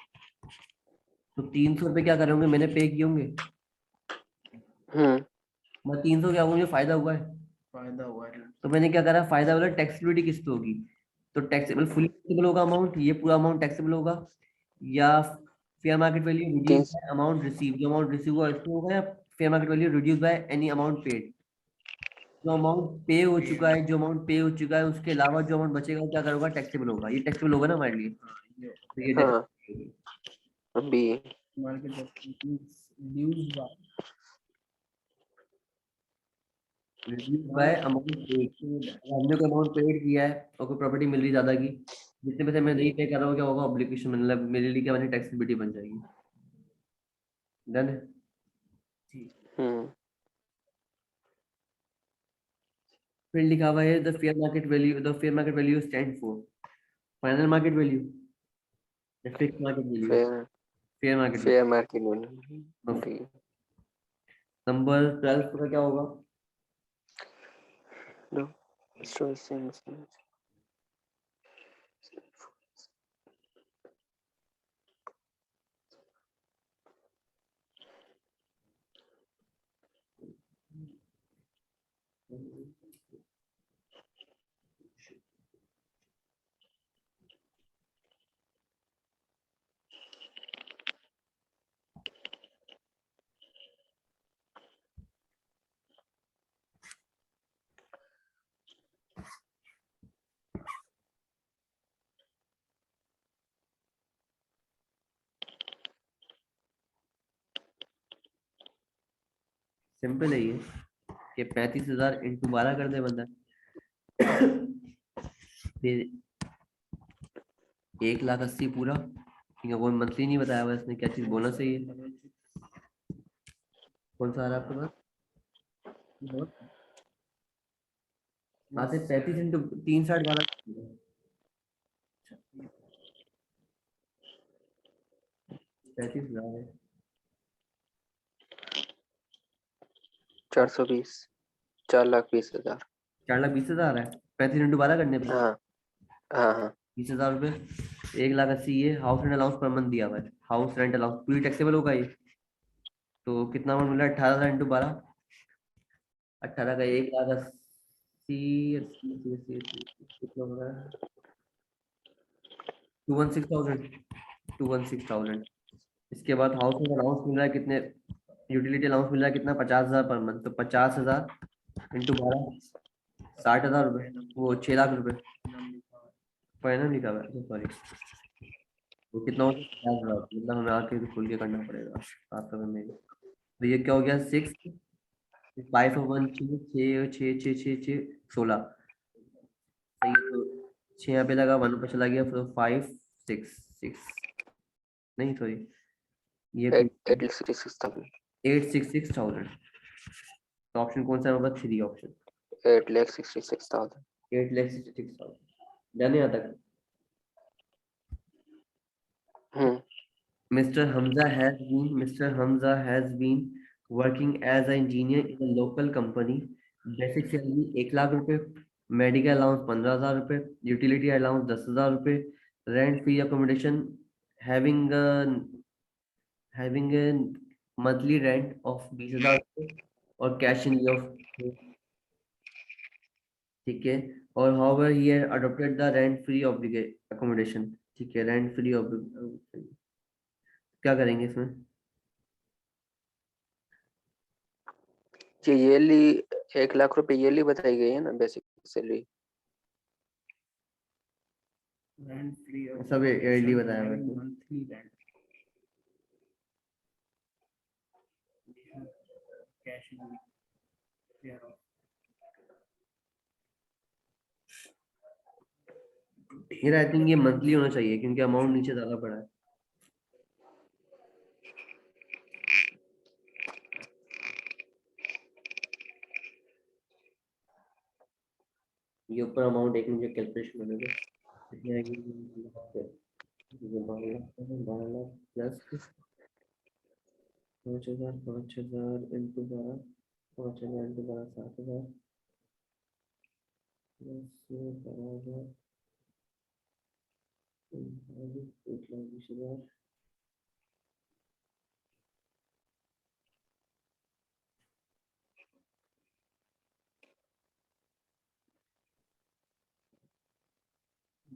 तो 300 रुपये क्या करेंगे, मैंने पे किए होंगे, मैं 300 क्या, मुझे फायदा हुआ है, फायदा हुआ है। तो मैंने क्या करा, फायदा वाला टैक्सेबिलिटी किस पे होगी, तो टैक्सेबल फुली टैक्सेबल होगा अमाउंट, ये पूरा अमाउंट टैक्सेबल होगा, या fair market value reduce by amount receive, जो अमाउंट रिसीव हुआ इसको होगा, या fair market value reduce by any amount paid, जो अमाउंट पे हो चुका है, जो अमाउंट पे हो चुका है उसके अलावा जो अमाउंट बचेगा वो क्या करोगा, टैक्सेबल होगा, ये टैक्सेबल होगा ना हमारे लिए, तो ये हाँ B. Market dues by reduce by amount paid, हमने कोई अमाउंट पेड किया है और कोई प्रॉपर्टी मिल रही ज्यादा की, जितने पैसे मैं नहीं पे कर रहा हूँ क्या होगा, ऑब्लिगेशन मतलब मेरे लिए क्या बने, टैक्सेबिलिटी बन जाएगी। डन है। फिर लिखा हुआ है the fair market value, the fair market value stand for final market value या fix market value. Fair fair market fair market value. ठीक है। नंबर 12 का क्या होगा? No, so same. सिंपल है ये कि 35,000 इंटू 12 कर दे बंदा, फिर 1,80,000 पूरा, ठीक है। वो मंथली नहीं बताया हुआ इसने, क्या चीज बोनस है ये, कौन सा आ रहा है आपके पास? आते 35 इंटू 360 35,000 है। 420 4,20,000। 4,20,000 है 35 इंटू 12 करने पे। हाँ हाँ 20,000 रुपये, 1,80,000 ये house rent allowance per month दिया हुआ है, हाउस रेंट अलाउंस पूरी टैक्सेबल होगा ये। तो कितना अमाउंट मिला, 18,000 इंटू 12, 18 का 1,80,000 कितना हो रहा है, 216,000, 216,000। इसके बाद हाउस रेंट अलाउंस मिल रहा है कितने, यूटिलिटी अलाउंस मिल रहा है कितना, 50,000 पर मंथ, तो 50,000 इंटू 12, 60,000 रुपये, वो 6 लाख रुपए फाइनल लिखा हुआ है, सॉरी। वो कितना हो गया, 50,000, मतलब हमें आके खोल के करना पड़ेगा आपका में। तो ये क्या हो गया, 6 5 1 6 6 6 6 6 6 16, सही है। तो 6 यहाँ पे लगा, 1 ऊपर चला गया, तो 5 6 6 नहीं सॉरी, ये 8,66,000 866,000। तो ऑप्शन कौन सा होगा, 3 ऑप्शन, 8,66,000। 8,66,000। जाने यहाँ तक। हम्म Mr. Hamza has been working as an engineer in a local company. Basic salary 1 lakh रुपए, मेडिकल अलाउंस 15,000 रुपए, यूटिलिटी अलाउंस 10,000 रुपए, rent free accommodation, having having monthly rent of 20,000 रुपए, और कैश इन ऑफ, ठीक है। और however he adopted the rent free accommodation, ठीक है, रेंट फ्री। क्या करेंगे इसमें? ये yearly 1 लाख रुपए yearly बताई गई है ना बेसिक सैलरी। रेंट फ्री सब yearly बताया हुआ है। मंथली रेंट कैश यार आई थिंक ये मंथली होना चाहिए क्योंकि अमाउंट नीचे ज्यादा पड़ा है। ये ऊपर अमाउंट एक मुझे कैलकुलेशन करने दो, कितनी आएगी, 12 lakh plus 5,000, 5,000 into 12, 5,000 into 12, 7,000 plus 12,000, 1,20,000।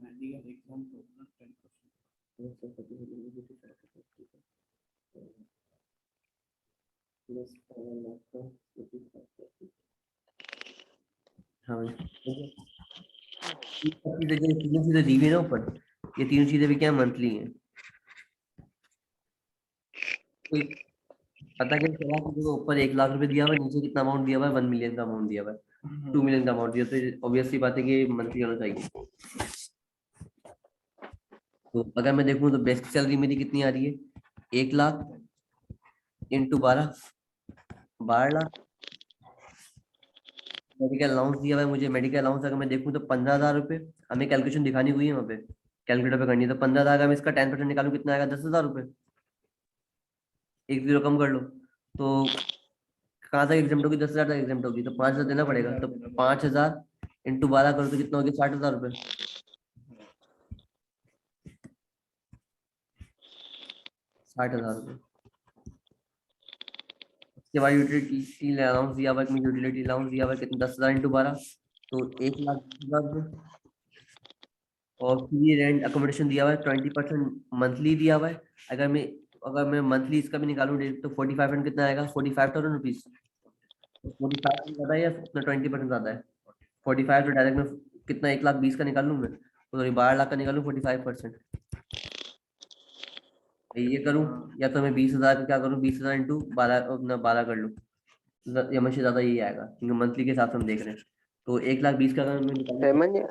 Medical exam तो 10%। प्लस 12 लाख का 45%। हाँ चीजें जो तीनों चीजें दी हुई है ना ऊपर, ये तीनों चीजें भी क्या मंथली हैं। कोई पता क्या चला कि देखो ऊपर 1 लाख रुपए दिया हुआ है, नीचे कितना अमाउंट दिया हुआ है, 1 मिलियन का अमाउंट दिया हुआ है, 2 मिलियन का अमाउंट दिया, तो ऑब्वियसली बात है कि मंथली होना चाहिए। तो अगर मैं देखूं तो बेसिक सैलरी मेरी कितनी आ रही है, 1 लाख इंटू 12 मेडिकल अलाउंस दिया हुआ है मुझे। मेडिकल अलाउंस अगर मैं देखूं तो 15,000 रुपये हमें कैलकुलेशन दिखानी हुई है वहाँ पे, कैलकुलेटर पे करनी है। तो 15,000 का मैं इसका 10% निकालूं कितना आएगा, 10,000 रुपये। एक जीरो कम कर लो, तो कहाँ तक एग्जाम होगी, 10,000 तक एग्जाम होगी, तो 5,000 देना पड़ेगा। तो 5,000 इंटू 12 करो तो कितना हो गया, 60,000 रुपये। 60,000 रुपये। उसके बाद यूटिलिटी अलाउंस दिया हुआ है, यूटिलिटी अलाउंस दिया हुआ है कितना, 10,000 इंटू 12 तो 1,20,000 रुपये। और फ्री रेंट अकोमोडेशन दिया हुआ है 20% मंथली दिया हुआ है। अगर मैं मंथली इसका भी निकालूं तो 45% कितना आएगा, 45,000 रुपीज। 45 ज्यादा है या अपना 20% ज्यादा है, 45 तो डायरेक्ट में कितना 1,20,000 का निकाल लूं मैं, तो सॉरी 12 लाख का निकालूं 45%। ये करूं या तो मैं 20,000 का क्या करूं, 20,000 इंटू 12 अपना 12 कर लूं, या मुझे ज्यादा यही आएगा क्योंकि मंथली के हिसाब से हम देख रहे हैं। तो 1,20,000 का अगर मैं निकालूं हेमंत या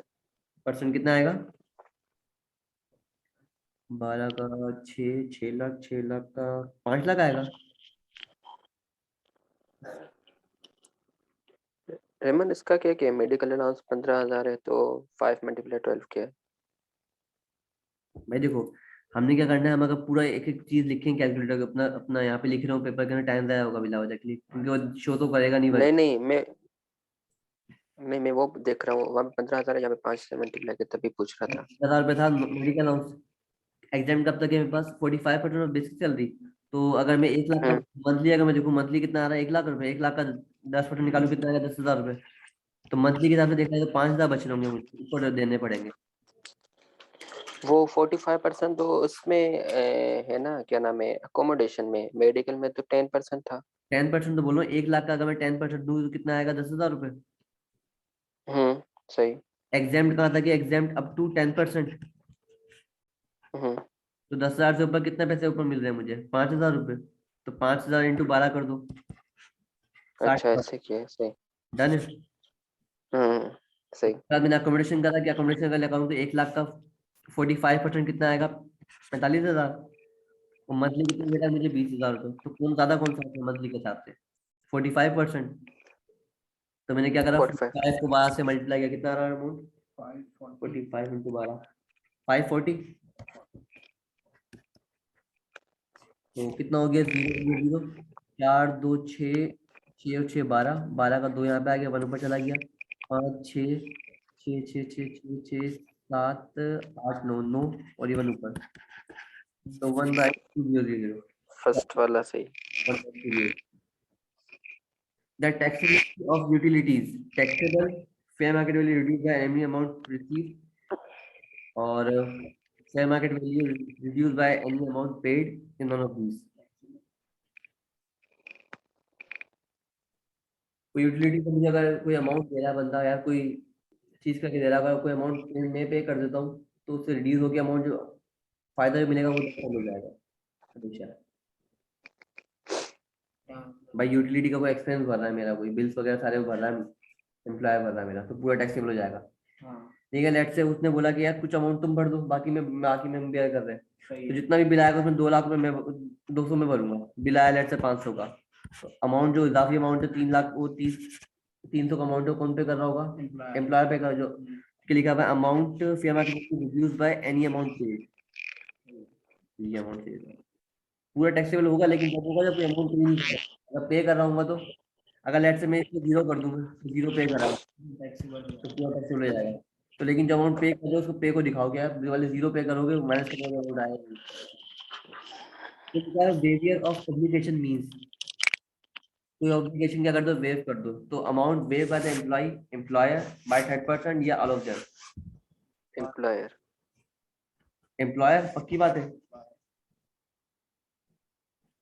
परसेंट कितना आएगा, 12 का 6 लाख, 6 लाख का 5 लाख आएगा। हेमंत इसका क्या क्या मेडिकल अलाउंस 15,000 है तो 5 मल्टीप्लाई 12 क्या है? भाई देखो, हमने क्या करना है, हम अगर पूरा एक एक चीज लिखें कैलकुलेटर के, अपना अपना यहाँ पे लिख रहा हूँ पेपर के अंदर, टाइम ज़ाया होगा बिला वजह के लिए, क्योंकि वो शो तो करेगा नहीं नहीं वर्क। नहीं मैं वो देख रहा हूँ, वहाँ पे 15,000 है, यहाँ पे 5 से मल्टीप्लाई के तभी पूछ रहा था। 10,000 रुपये था मेडिकल अलाउंस। एग्जाम कब तक है मेरे पास, 45% ऑफ बेसिक सैलरी। तो अगर मैं 1 लाख का हम्म मंथली, अगर मैं देखूँ मंथली कितना आ रहा है, 1 लाख रुपए, 1 लाख का 10% निकालू कितना आएगा, 10,000 रुपये। तो मंथली के हिसाब से देखा जाए तो 5,000 बच रहे होंगे मुझे, ऊपर देने पड़ेंगे। वो 45% तो उसमें है ना, क्या नाम है, अकोमोडेशन में। मेडिकल में तो 10% था। 10% तो बोलो, 1 लाख का अगर मैं 10% दूँ तो कितना आएगा, 10,000 रुपये। सही। एग्जाम कहा था कि एग्जाम अप टू 10%। हम्म तो 10,000 से ऊपर कितने पैसे ऊपर मिल रहे हैं मुझे, 5,000 रुपये। तो 5,000 इंटू 12 कर दो, अच्छा 60,000। ऐसे किया है, सही। डन है। हम्म सही। बाद मैंने अकोमोडेशन का था कि अकोमोडेशन का लगाऊं तो 1 लाख का 45% कितना आएगा, 45,000। और मंथली कितना मिलेगा मुझे, 20,000 रुपये। तो कौन ज्यादा कौन सा है मंथली के हिसाब से, 45%। तो मैंने क्या करा, 45। 45 को 12 से मल्टीप्लाई किया, कितना आ रहा है अमाउंट, 45 इंटू 12, 540। तो कितना हो गया, 0 0 0, 4 2 6, 6 और 6 12, 12 का 2 यहाँ पे आ गया, 1 ऊपर चला गया, 5 6, 6 6 6 6 7 8 9 और ये 1 ऊपर, तो 1/200, फर्स्ट वाला सही। 1/200। The taxability of utilities, taxable fair market value reduced by any amount received, or fair market value reduced by any amount paid in none of these. कोई यूटिलिटी को मुझे अगर कोई अमाउंट दे रहा है बंदा, या कोई चीज करके दे रहा है, अगर कोई अमाउंट मैं पे कर देता हूँ तो उससे रिड्यूस होकर अमाउंट जो फायदा भी मिलेगा वो डबल हो जाएगा हमेशा। भाई यूटिलिटी का कोई एक्सपेंस भर रहा है मेरा, कोई बिल्स वगैरह सारे वो भर रहा है, एम्प्लॉयर भर रहा है मेरा, तो पूरा टैक्सेबल हो जाएगा। ठीक है, लेट से उसने बोला कि यार कुछ अमाउंट तुम भर दो, बाकी में हम बेयर कर रहे हैं। तो जितना भी बिल आएगा उसमें 2 लाख रुपए मैं 200 में भरूंगा, बिल आया लेट से 500 का। तो अमाउंट जो इजाफी अमाउंट है 3 लाख, वो 300 का अमाउंट कौन पे कर रहा होगा, एम्प्लॉयर पे कर, जो के लिखा हुआ है amount fair market reduce by any amount paid, ये अमाउंट पूरा टैक्सेबल होगा। लेकिन जब होगा जब कोई अमाउंट पे नहीं कर, अगर पे कर रहा हूँ तो, अगर लेट से मैं इसको 0 कर दूंगा, 0 पे कर रहा हूँ तो पूरा टैक्सेबल हो जाएगा। तो लेकिन जब अमाउंट पे कर दो उसको पे को दिखाओ, क्या आप वाले 0 पे करोगे माइनस करोगे अमाउंट आएगा। तो क्या वेवियर ऑफ ऑब्लिगेशन मींस, कोई ऑब्लिगेशन क्या कर दो, वेव कर दो, तो amount waive by the employer by 30% या all of them. Employer. Employer पक्की बात है,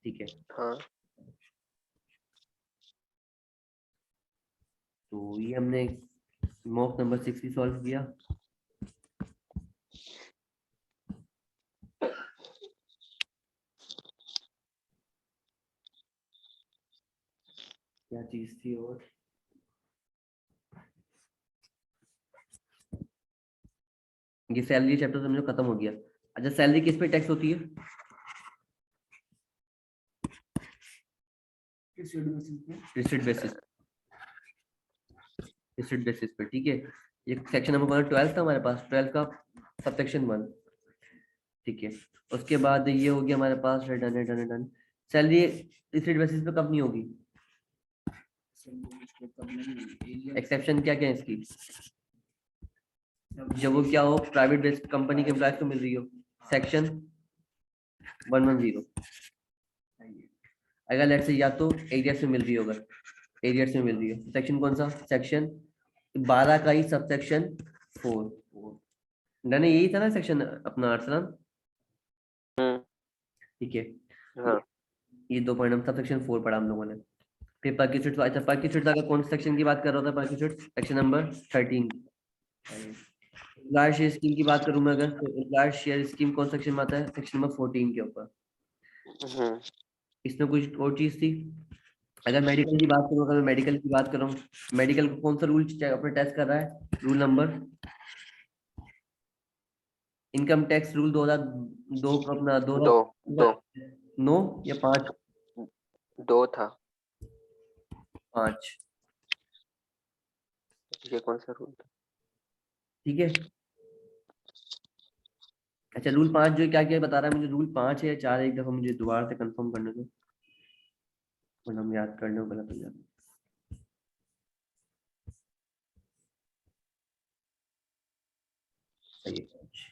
ठीक है। हाँ तो ये हमने मॉक नंबर 6 ही सॉल्व किया। क्या चीज थी और, ये सैलरी चैप्टर समझो खत्म हो गया। अच्छा, सैलरी किस पे टैक्स होती है? किस बेसिस पे? रिसिट बेसिस, रिसिट बेसिस पे, ठीक है। ये सेक्शन नंबर 12 था हमारे पास, 12 का सबसेक्शन 1, ठीक है। उसके बाद ये हो गया हमारे पास रिटर्न। सैलरी रिसिट बेसिस पे कब नहीं होगी? एक्सेप्शन क्या क्या है इसकी? जब वो क्या हो, प्राइवेट बेस्ड कंपनी के एम्प्लॉयज को मिल रही हो, सेक्शन 110। अगर लेट्स से या तो एरियर्स में मिल रही होगा, एरियर्स में मिल रही है, सेक्शन कौन सा? सेक्शन 12 का ही सबसेक्शन 4। डन है, यही था ना सेक्शन अपना अरसलान? ठीक है, हाँ ये 2 पॉइंट हम सबसेक्शन 4 पढ़ा हम लोगों ने। फिर परक्यूसिट, अच्छा परक्यूसिट का कौन सेक्शन की बात कर रहा था? Perquisite section number 13। Employer share scheme की बात करूं मैं अगर, तो एम्प्लॉयर शेयर स्कीम कौन सेक्शन में आता है? सेक्शन नंबर 14 के ऊपर। इसमें कुछ और चीज थी? अगर मेडिकल की बात करूं, अगर मैं मेडिकल की बात करूं, मेडिकल को कौन सा रूल अपने टेस्ट कर रहा है? Rule number, income tax rule 2002 का अपना 9 या 5? 2 था। 5, ये कौन सा रूल था? ठीक है। अच्छा, रूल 5 जो क्या क्या बता रहा है मुझे, रूल 5 है या 4 है, एक दफा मुझे दोबारा से कंफर्म करने दो, वरना हम याद करने को गलत हो जाता। सही है 5,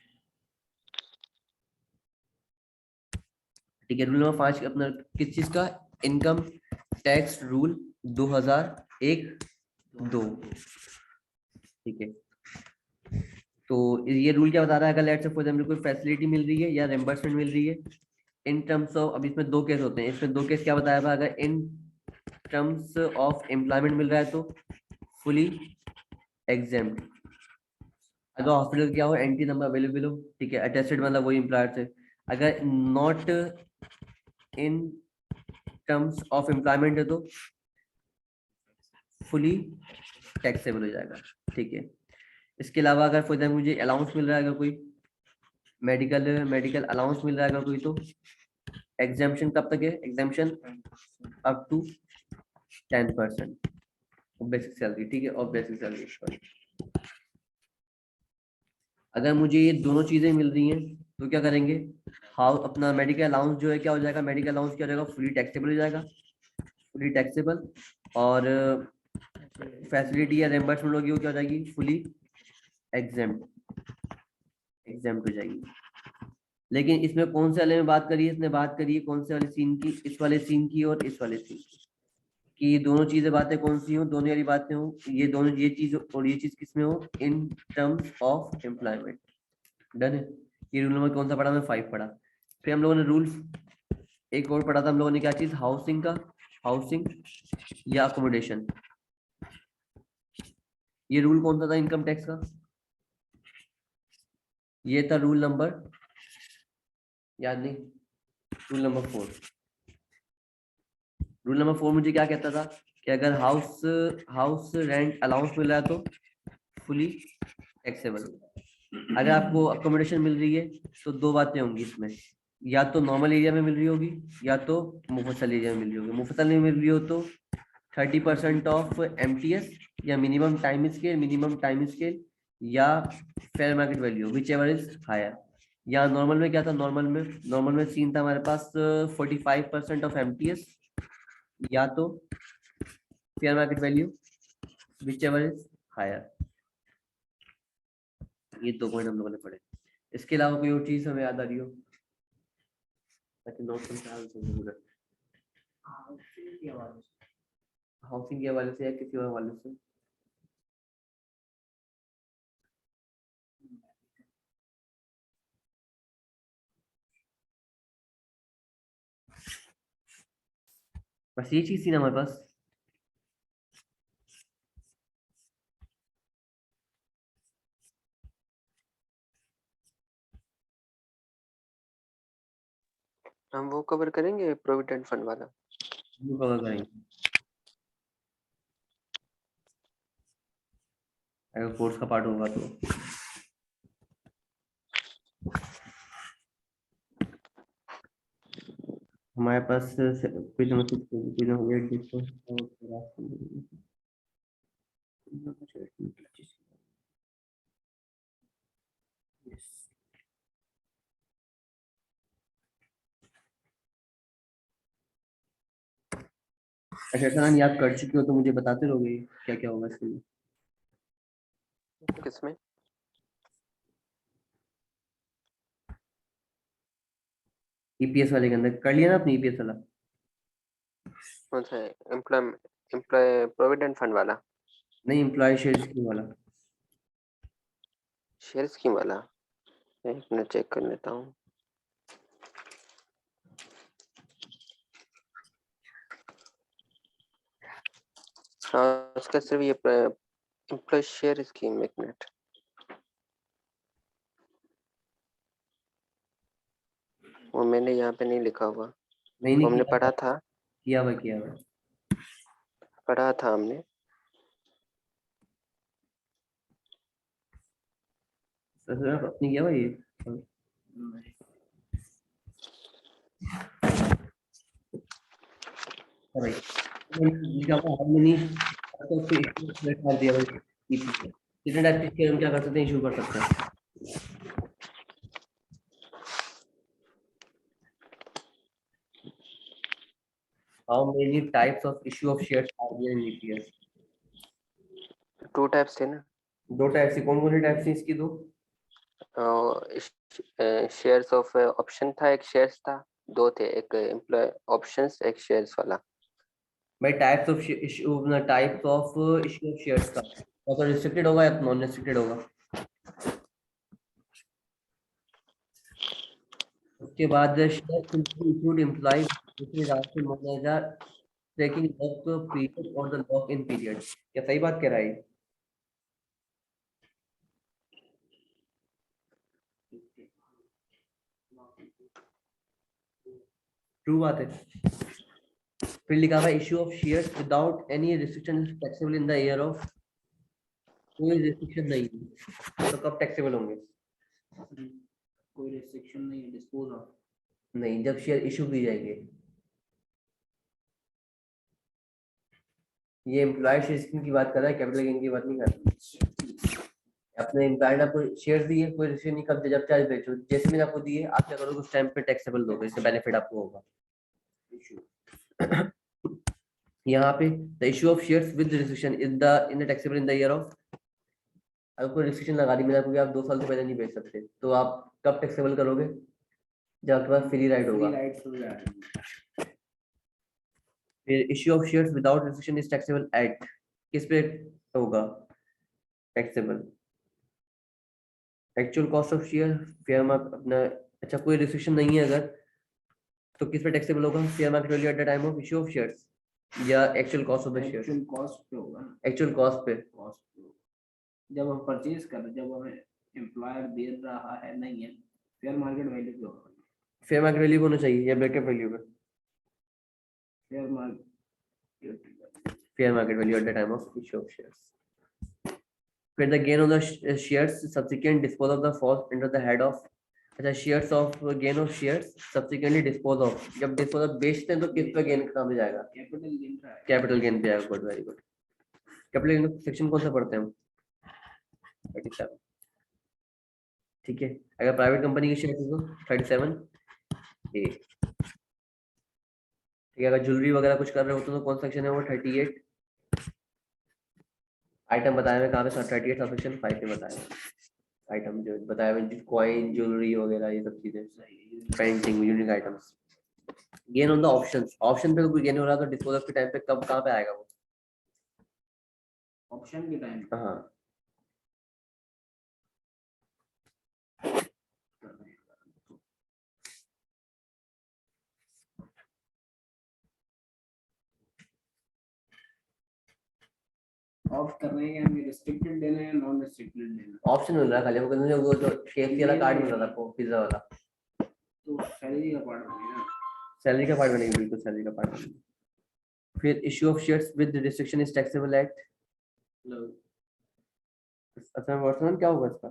ठीक है। रूल नंबर 5 अपना किस चीज का? इनकम टैक्स रूल 2001-2, ठीक है। तो ये रूल क्या बता रहा है? अगर लेट्स से फॉर एग्जांपल कोई फैसिलिटी मिल रही है या रिम्बर्समेंट मिल रही है इन टर्म्स ऑफ, अब इसमें 2 केस होते हैं, इसमें 2 केस क्या बताया हुआ है? अगर इन टर्म्स ऑफ एम्प्लॉयमेंट मिल रहा है तो फुली एग्जेम्प्ट। अगर हॉस्पिटल क्या हो, एंटी नंबर अवेलेबल हो, ठीक है, अटेस्टेड मतलब वही एम्प्लॉयर से। अगर not in terms of employment है तो फुली टैक्सेबल हो जाएगा, ठीक है। इसके अलावा अगर फॉर एग्जाम्पल मुझे अलाउंस मिल रहा है, अगर कोई मेडिकल अलाउंस मिल रहा है अगर कोई, तो एग्जाम्पशन कब तक है? Exemption up to 10% basic salary, ठीक है, और बेसिक सैलरी। अगर मुझे ये दोनों चीजें मिल रही हैं तो क्या करेंगे? हाउ अपना मेडिकल अलाउंस जो है क्या हो जाएगा? मेडिकल अलाउंस क्या हो जाएगा? फुली टैक्सेबल हो जाएगा, फुली टैक्सेबल। और फैसिलिटी या रिम्बर्समेंट होगी वो क्या हो जाएगी? फुली एग्जेम्प्ट, एग्जेम्प्ट हो जाएगी। लेकिन इसमें कौन से वाले में बात करी है? इसने बात करी है कौन से वाले सीन की? इस वाले सीन की और इस वाले सीन की, कि ये दोनों चीजें बातें कौन सी हो? दोनों वाली बातें हो, ये दोनों, ये चीज और ये चीज किसमें हो? इन टर्म्स ऑफ एम्प्लॉयमेंट। डन है। ये रूल नंबर कौन सा पढ़ा? मैं 5 पढ़ा। फिर हम लोगों ने रूल एक और पढ़ा था हम लोगों ने, क्या चीज? हाउसिंग का, हाउसिंग या अकोमोडेशन। ये रूल कौन सा था इनकम टैक्स का? ये था रूल नंबर, याद नहीं, रूल नंबर 4। रूल नंबर 4 मुझे क्या कहता था कि अगर हाउस रेंट अलाउंस मिल रहा है तो फुली टैक्सेबल। अगर आपको अकोमोडेशन मिल रही है तो 2 बातें होंगी इसमें, या तो नॉर्मल एरिया में मिल रही होगी या तो मुफस्सल एरिया में मिल रही होगी। मुफस्सल में मिल रही हो तो 30% ऑफ MTS या मिनिमम टाइम स्केल या fair market value, whichever is higher. या नॉर्मल में क्या था? नॉर्मल में सीन था हमारे पास 45% ऑफ MTS या तो fair market value, whichever is higher. ये 2 पॉइंट हम लोगों ने पढ़े। इसके अलावा कोई और चीज हमें याद आ रही हो ताकि नोट हाउसिंग के हवाले से या किसी और हवाले से? बस ये चीज थी ना हमारे पास। हम वो कवर करेंगे प्रोविडेंट फंड वाला। वो कवर करेंगे अगर कोर्स का पार्ट होगा तो। हमारे पास कोई ना कोई अच्छा सर, याद कर चुके हो तो मुझे बताते रहोगे क्या क्या होगा इसके लिए। किसमें? ईपीएस वाले के अंदर कर लिया ना आपने ईपीएस वाला? कौन सा? एम्प्लॉय प्रोविडेंट फंड वाला, नहीं, एम्प्लॉय शेयर स्कीम वाला। शेयर स्कीम वाला? एक मिनट चेक कर लेता हूँ। हाँ, उसका सिर्फ ये एम्प्लॉय शेयर स्कीम, एक मिनट। वो मैंने यहाँ पे नहीं लिखा हुआ। नहीं वो नहीं, हमने पढ़ा था, किया हुआ। पढ़ा था हमने। सर आपने किया हुआ ये? हाँ भाई, हमने तो फिर कर दिया भाई। कितने टाइप के शेयर हम क्या कर सकते हैं, इशू कर सकते हैं। How many types of issue of shares are there in EPS? 2 types थे ना। दो टाइप से, कौन कौन सी टाइप से इसकी दो? शेयर्स ऑफ ऑप्शन था, एक शेयर्स था, 2 थे, एक एम्प्लॉय ऑप्शंस, एक शेयर्स वाला। भाई types of issue, types of issue of shares का तो रिस्ट्रिक्टेड होगा या नॉन रिस्ट्रिक्टेड होगा? उसके बाद shares include employ manager tracking lock period और द लॉक इन पीरियड। क्या सही बात कह रहा है? ट्रू बात है। फिर लिखा हुआ issue of shares without any restriction taxable in the year of. कोई रिस्ट्रिक्शन नहीं है, तो कब टैक्सेबल होंगे? कोई रिस्ट्रिक्शन नहीं है, डिस्पोज ऑफ। नहीं, जब शेयर इशू की जाएंगे। ये एम्प्लॉय शेयर स्कीम की बात कर रहा है, कैपिटल गेन की बात नहीं कर रहा। अपने एम्प्लॉय ने आपको शेयर दिए, कोई रिस्ट्रिक्शन नहीं, कब जब चाहे बेचो, जैसे मैंने आपको दिए आप क्या करोगे उस टाइम पे टैक्सेबल दोगे, इससे बेनिफिट आपको होगा। यहाँ पे the issue of shares with restriction in the taxable in the year of. अगर कोई रिस्ट्रिक्शन लगा दी मैंने आपको कि आप 2 साल से पहले नहीं बेच सकते, तो आप कब टैक्सेबल करोगे? जब आपके पास फ्री राइट होगा। राइट्स हो जाएंगे। फिर issue of shares without restriction is taxable at, किस पे होगा taxable? Actual cost of share, fair mark अपना। अच्छा, कोई रिस्ट्रिक्शन नहीं है अगर, तो किस पे टैक्सेबल होगा? Fair market value at the time of issue of shares या actual cost of the share? Actual cost पे होगा ना। एक्चुअल कॉस्ट पे। कॉस्ट पे जब हम परचेज कर रहे, जब हमें एम्प्लॉयर दे रहा है नहीं है, फेयर मार्केट वैल्यू पे होगा। फेयर मार्केट वैल्यू होना चाहिए या ब्रेकअप वैल्यू पे? Fair market fair market value at the time of issue of shares. फिर the gain of the shares subsequent dispose of the falls under the head of. अच्छा, shares of gain of shares subsequently dispose of, जब डिस्पोज ऑफ बेचते हैं तो किस पे गेन कहाँ पे जाएगा? कैपिटल गेन का है। कैपिटल गेन पे आएगा। Good, very good. Capital gain section कौन सा पढ़ते हैं हम? 37। ठीक है, अगर प्राइवेट कंपनी की शेयर तो 37 ए। ठीक है, अगर ज्वेलरी वगैरह कुछ कर रहे हो तो कौन सा सेक्शन है वो? 38। आइटम बताया मैं कहाँ पे? 38 सेक्शन 5 में बताया। आइटम जो बताया मैं, कॉइन, ज्वेलरी वगैरह, ये सब चीजें, painting, unique items. Gain on the options, option पे कोई गेन हो रहा तो डिस्पोजल के टाइम पे कब कहाँ पे आएगा वो? ऑप्शन के टाइम हाँ। ऑप्ट कर रहे हैं कि हमें रिस्ट्रिक्टेड देना है या नॉन रिस्ट्रिक्टेड देना ऑप्शन मिल रहा है खाली, वो जो केएफसी वाला कार्ड मिल रहा था आपको, पिज्जा वाला। है, तो सैलरी का पार्ट बनेगा। सैलरी का पार्ट बनेगा, बिल्कुल सैलरी का पार्ट बनेगा। फिर issue of shares with restriction is taxable at. अच्छा, वर्तमान क्या होगा इसका?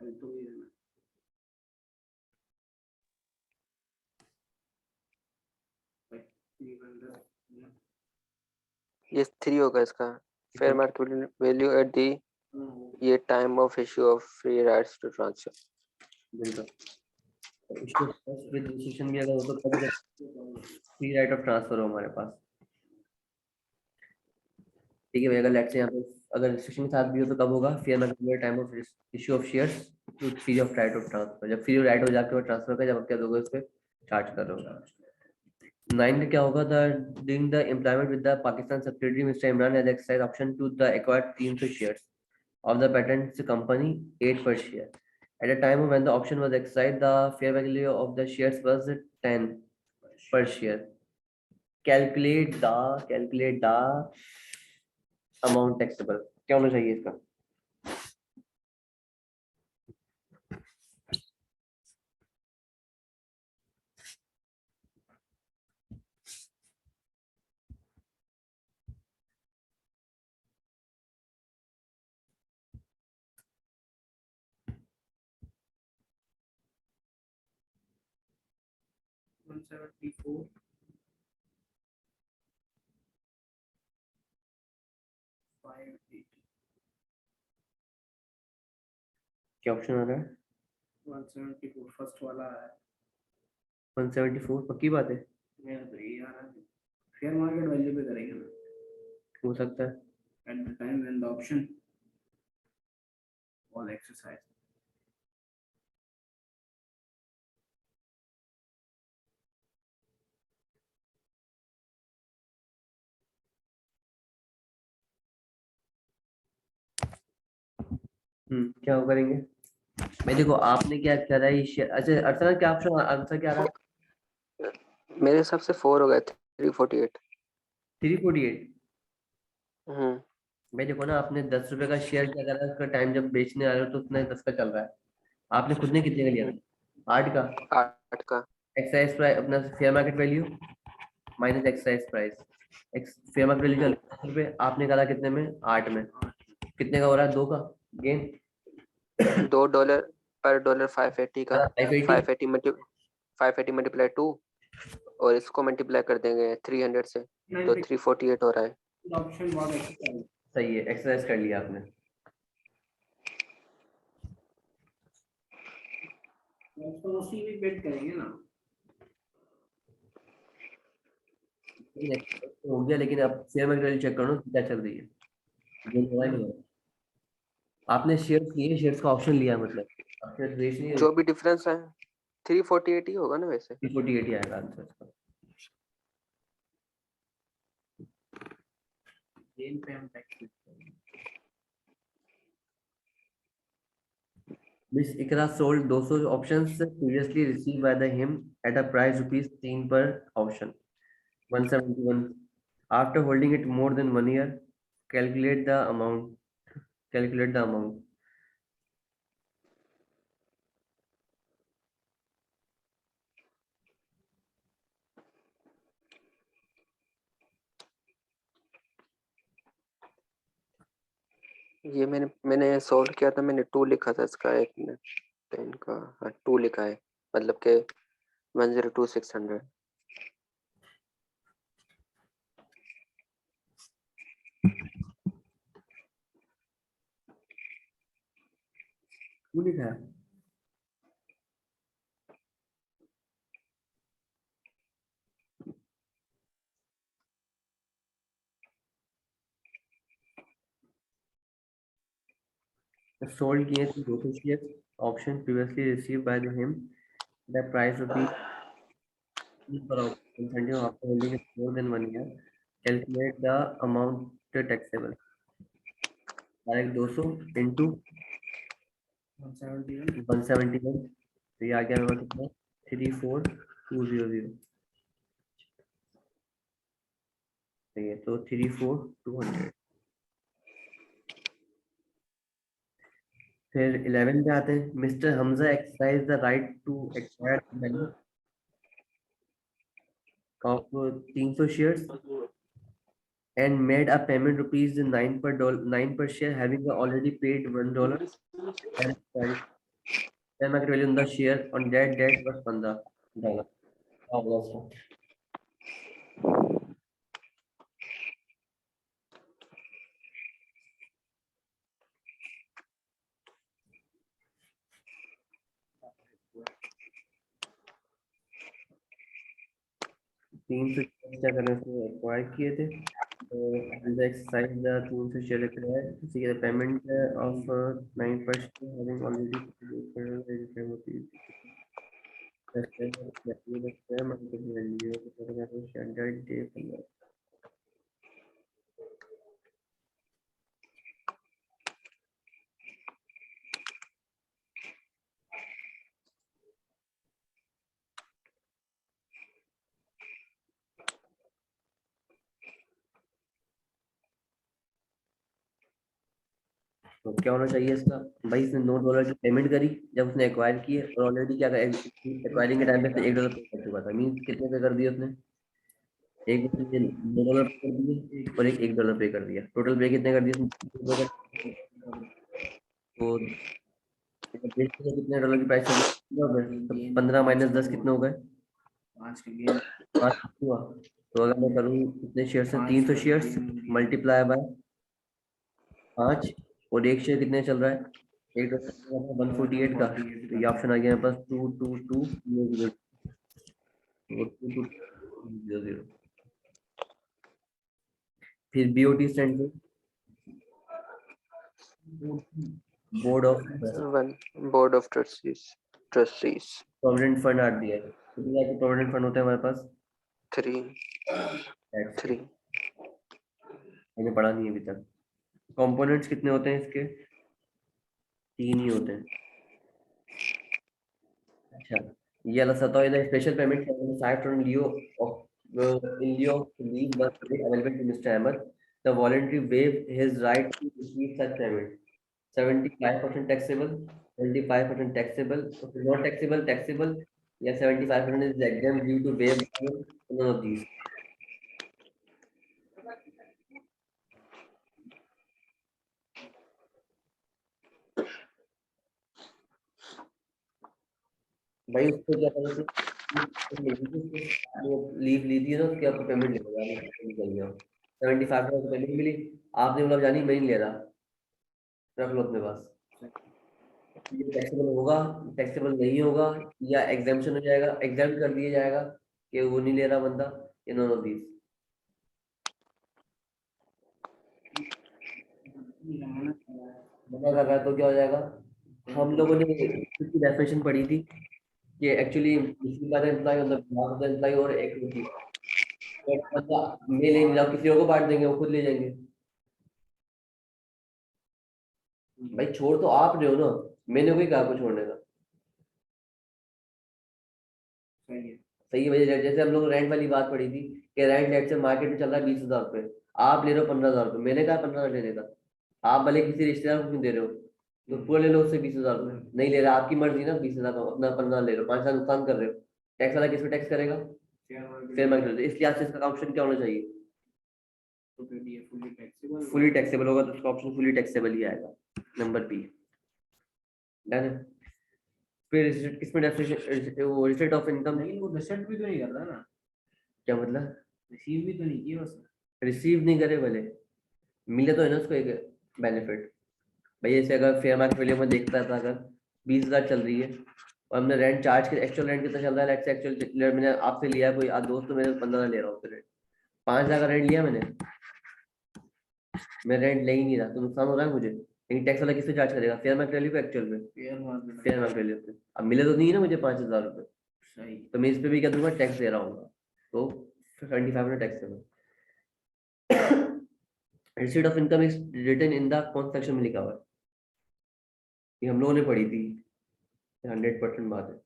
तो ये ये 3 होगा इसका fair market value at the ये time of issue of free rights to transfer. बिल्कुल इश्यू विद रिस्ट्रिक्शन भी अगर हो तो कब फ्री राइट ऑफ ट्रांसफर हो हमारे पास। ठीक है भाई, अगर लेट्स से यहाँ पे अगर रिस्ट्रिक्शन के साथ भी हो तो कब होगा? Fair market time of issue of shares to free of right of transfer, जब फ्री राइट हो जाके ट्रांसफर का, जब क्या दोगे उस पर चार्ज कर रहे हो। 9 में क्या होगा? The during the employment with the Pakistan subsidiary mister Imran has exercise option to the acquired 300 shares of the patent company 8 per share. At the time when the option was exercised, the fair value of the shares was 10 per share. Calculate the amount taxable. क्या होना चाहिए इसका? क्या ऑप्शन आ रहा है? 174 फर्स्ट वाला है। 174 पक्की बात है? मेरा तो ये आ रहा है, फेयर मार्केट वैल्यू पे करेंगे ना। हो सकता है। At the time when the option was exercised. क्या हो करेंगे भाई? देखो आपने क्या करा है ये अच्छा अर्चना, क्या ऑप्शन आंसर क्या आ रहा है? मेरे हिसाब से 4 हो गया 348। 348। हम्म भाई देखो ना, आपने 10 रुपए का शेयर क्या करा, उसका टाइम जब बेचने आ रहे हो तो उसने 10 का चल रहा है। आपने खुद ने कितने का लिया था? 8 का। 8 का एक्साइज प्राइस अपना fair market value minus excise price. Fair market value चल 10 रुपए, आपने करा कितने में? 8 में। कितने का हो रहा है? 2 का गेन। $2 पर डॉलर 580 का 580। 580 मल्टीप्लाई 2 और इसको मल्टीप्लाई कर देंगे 300 से तो 348 हो रहा है। ऑप्शन बहुत एक्सरसाइज सही है, एक्सरसाइज कर लिया आपने। तो उसी में बेट करेंगे ना। हो गया, लेकिन आप शेयर मार्केट वैल्यू चेक करो क्या चल रही है। गेन हो रहा है नहीं हो रहा? आपने शेयर्स लिए, शेयर्स का ऑप्शन लिया, मतलब आपने रेस नहीं। जो भी डिफरेंस है 348 ही होगा ना वैसे। 348 ही आएगा आंसर इसका। गेन पे हम tax Miss Ikra sold 200 options previously received by the him at a price rupees 3 per option 171. After holding it more than 1 year, calculate the amount. Calculate the amount. ये मैंने सॉल्व किया था, मैंने 2 लिखा था इसका, एक मिनट 10 का, हाँ 2 लिखा है, मतलब के 102,600। क्यों लिखा है? Sold kiए थे 200 shares option previously received by the him. The price rupees 3 per option. Continue after holding it more than 1 year. Calculate the amount taxable. Direct 200 into 171, तो ये आ गया मेरे पास कितना? 34200। सही है, तो 34200। फिर 11 पे आते हैं। Mister Hamza exercise the right to acquire money of 300 shares and made a payment rupees 9 per share, having already paid $1 and fair market value on the share on that date was $15. How was it? 300 क्या करने उसने एक्वायर किए थे, तो एक्सरसाइज द 300 शेयर एक्वायर किसी के payment of 9% having already standard day 15। तो क्या होना चाहिए इसका, भाई इसने $9 की पेमेंट करी जब उसने एक्वायर किए, और ऑलरेडी क्या एक्वायरिंग के टाइम पे उसने $1 पे कर चुका था, मीन कितने पे कर दिया उसने, एक $2 पे कर दिए और एक $1 पे कर दिया, टोटल पे कितने कर दिए उसने? तो कितने डॉलर की प्राइस तो 15 माइनस 10 कितने हो गए, 5 के गेन 5 हुआ। तो अगर मैं करूँ कितने शेयर से, 300 शेयर मल्टीप्लाई बाय 5, और एक शेयर कितने चल रहा है, एक 148 का, तो ये ऑप्शन आ गया मेरे पास 22200 2200। फिर BOT स्टैंड पे board of one board of trustees provident fund are दिया है, कितने टाइप के प्रोविडेंट फंड होते हैं हमारे पास, 3 मैंने पढ़ा नहीं है अभी तक। कंपोनेंट्स कितने होते हैं इसके, 3 ही होते हैं। अच्छा, ये वाला सता है special payment aside from lieu of in lieu of leave was available to Mr. Ahmed. The voluntary waived his right to receive such payment. 75% taxable, 25% taxable, if not taxable, taxable, या 75% is exempt due to waive none of these. भाई उसको क्या करना चाहिए, वो लीव ली थी ना उसकी आपको पेमेंट लेगा, निकल गया 75% पेमेंट मिली, आपने मतलब जानी मैं नहीं ले रहा, रख लो अपने पास, ये टैक्सेबल होगा, टैक्सेबल नहीं होगा, या एग्जाम्पशन हो जाएगा, एग्जाम कर दिया जाएगा कि वो नहीं ले रहा बंदा, इन दोनों दीज मना कर रहा है तो क्या हो जाएगा, हम लोगों ने इसकी डेफिनेशन पढ़ी थी कि एक्चुअली इसकी बात एम्प्लॉय मतलब एम्प्लॉय और एक बंदा मैं ले नहीं रहा, किसी और को बांट देंगे, वो खुद ले जाएंगे, भाई छोड़ तो आप रहे हो ना, मैंने कोई कहा आपको छोड़ने का, सही है। सही है भाई, जैसे हम लोग रेंट वाली बात पड़ी थी कि रेंट लेट से मार्केट में चल रहा है 20,000 रुपये, आप ले रहे हो 15,000 रुपये, मैंने कहा 15,000 लेने का, आप भले किसी रिश्तेदार को क्यों दे रहे हो, तो पूरा ले लो उससे 20,000 रुपये, नहीं ले रहा आपकी मर्जी ना, 20,000 का अपना 15 ले रहे हो, 5,000 नुकसान कर रहे हो, टैक्स वाला किस पे टैक्स करेगा, फेयर मार्केट, इस लिहाज से इसका ऑप्शन क्या होना चाहिए, फुली टैक्सेबल होगा, तो उसका ऑप्शन फुली टैक्सेबल ही आएगा, नंबर बी, डन है। फिर इसमें डेफिनेशन वो रेट ऑफ इनकम, लेकिन वो रिसेट भी तो नहीं कर रहा ना, क्या मतलब, रिसीव भी तो नहीं किया उसने। रिसीव नहीं करे भले, मिले तो है ना उसको एक बेनिफिट, भाई ऐसे अगर फेयर मार्केट वैल्यू में देखता था, अगर 20,000 चल रही है और हमने रेंट चार्ज के एक्चुअल रेंट कितना चल रहा है, एक्चुअल मैंने आपसे लिया कोई दोस्त, तो मेरे 15 ले रहा हूँ रेंट, 5,000 का रेंट लिया मैंने, मैं रेंट ले ही नहीं रहा, तो नुकसान हो रहा है मुझे, लेकिन टैक्स वाला किससे चार्ज करेगा, फेयर मार्केट वैल्यू पे एक्चुअल में, फेयर मार्केट वैल्यू पे, अब मिले तो नहीं है ना मुझे 5,000 रुपये, सही। तो मैं इस पे भी क्या दूंगा, टैक्स दे रहा हूँ, तो 75 में टैक्स देना। Receipt of income is written in the कौन सेक्शन में लिखा हुआ है, ये हम लोगों ने पढ़ी थी, 100% बात है,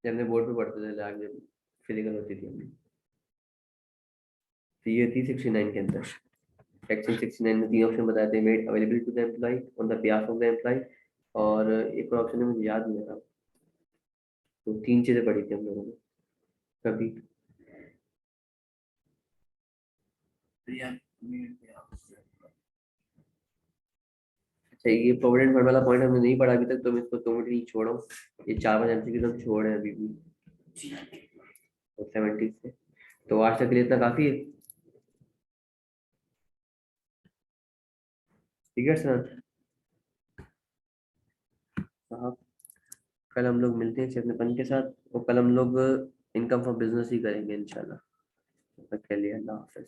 जब हमने बोर्ड पे पढ़ते थे लैब जब फिजिकल होती थी हमने, तो ये थी 69 के अंदर, सेक्शन 69 में 3 ऑप्शन बताए थे, made available to the employ on the behalf of the employ, और एक और ऑप्शन है मुझे याद नहीं आ रहा, तो 3 चीजें पढ़ी थी हम लोगों ने कभी। अच्छा, ये प्रोविडेंट फंड वाला पॉइंट हमने नहीं पढ़ा अभी तक, तो मैं इसको 2 मिनट ही छोड़ा हूँ, ये 4-5 एमसीक्यू तो हम छोड़ हैं अभी भी, 70 से, तो आज तक के लिए इतना काफी है, ठीक है सर साहब। कल हम लोग मिलते हैं इसे अपनेपन के साथ, और कल हम लोग इनकम फ्रॉम बिजनेस ही करेंगे इंशाल्लाह। तब तक के लिए अल्लाह हाफिज।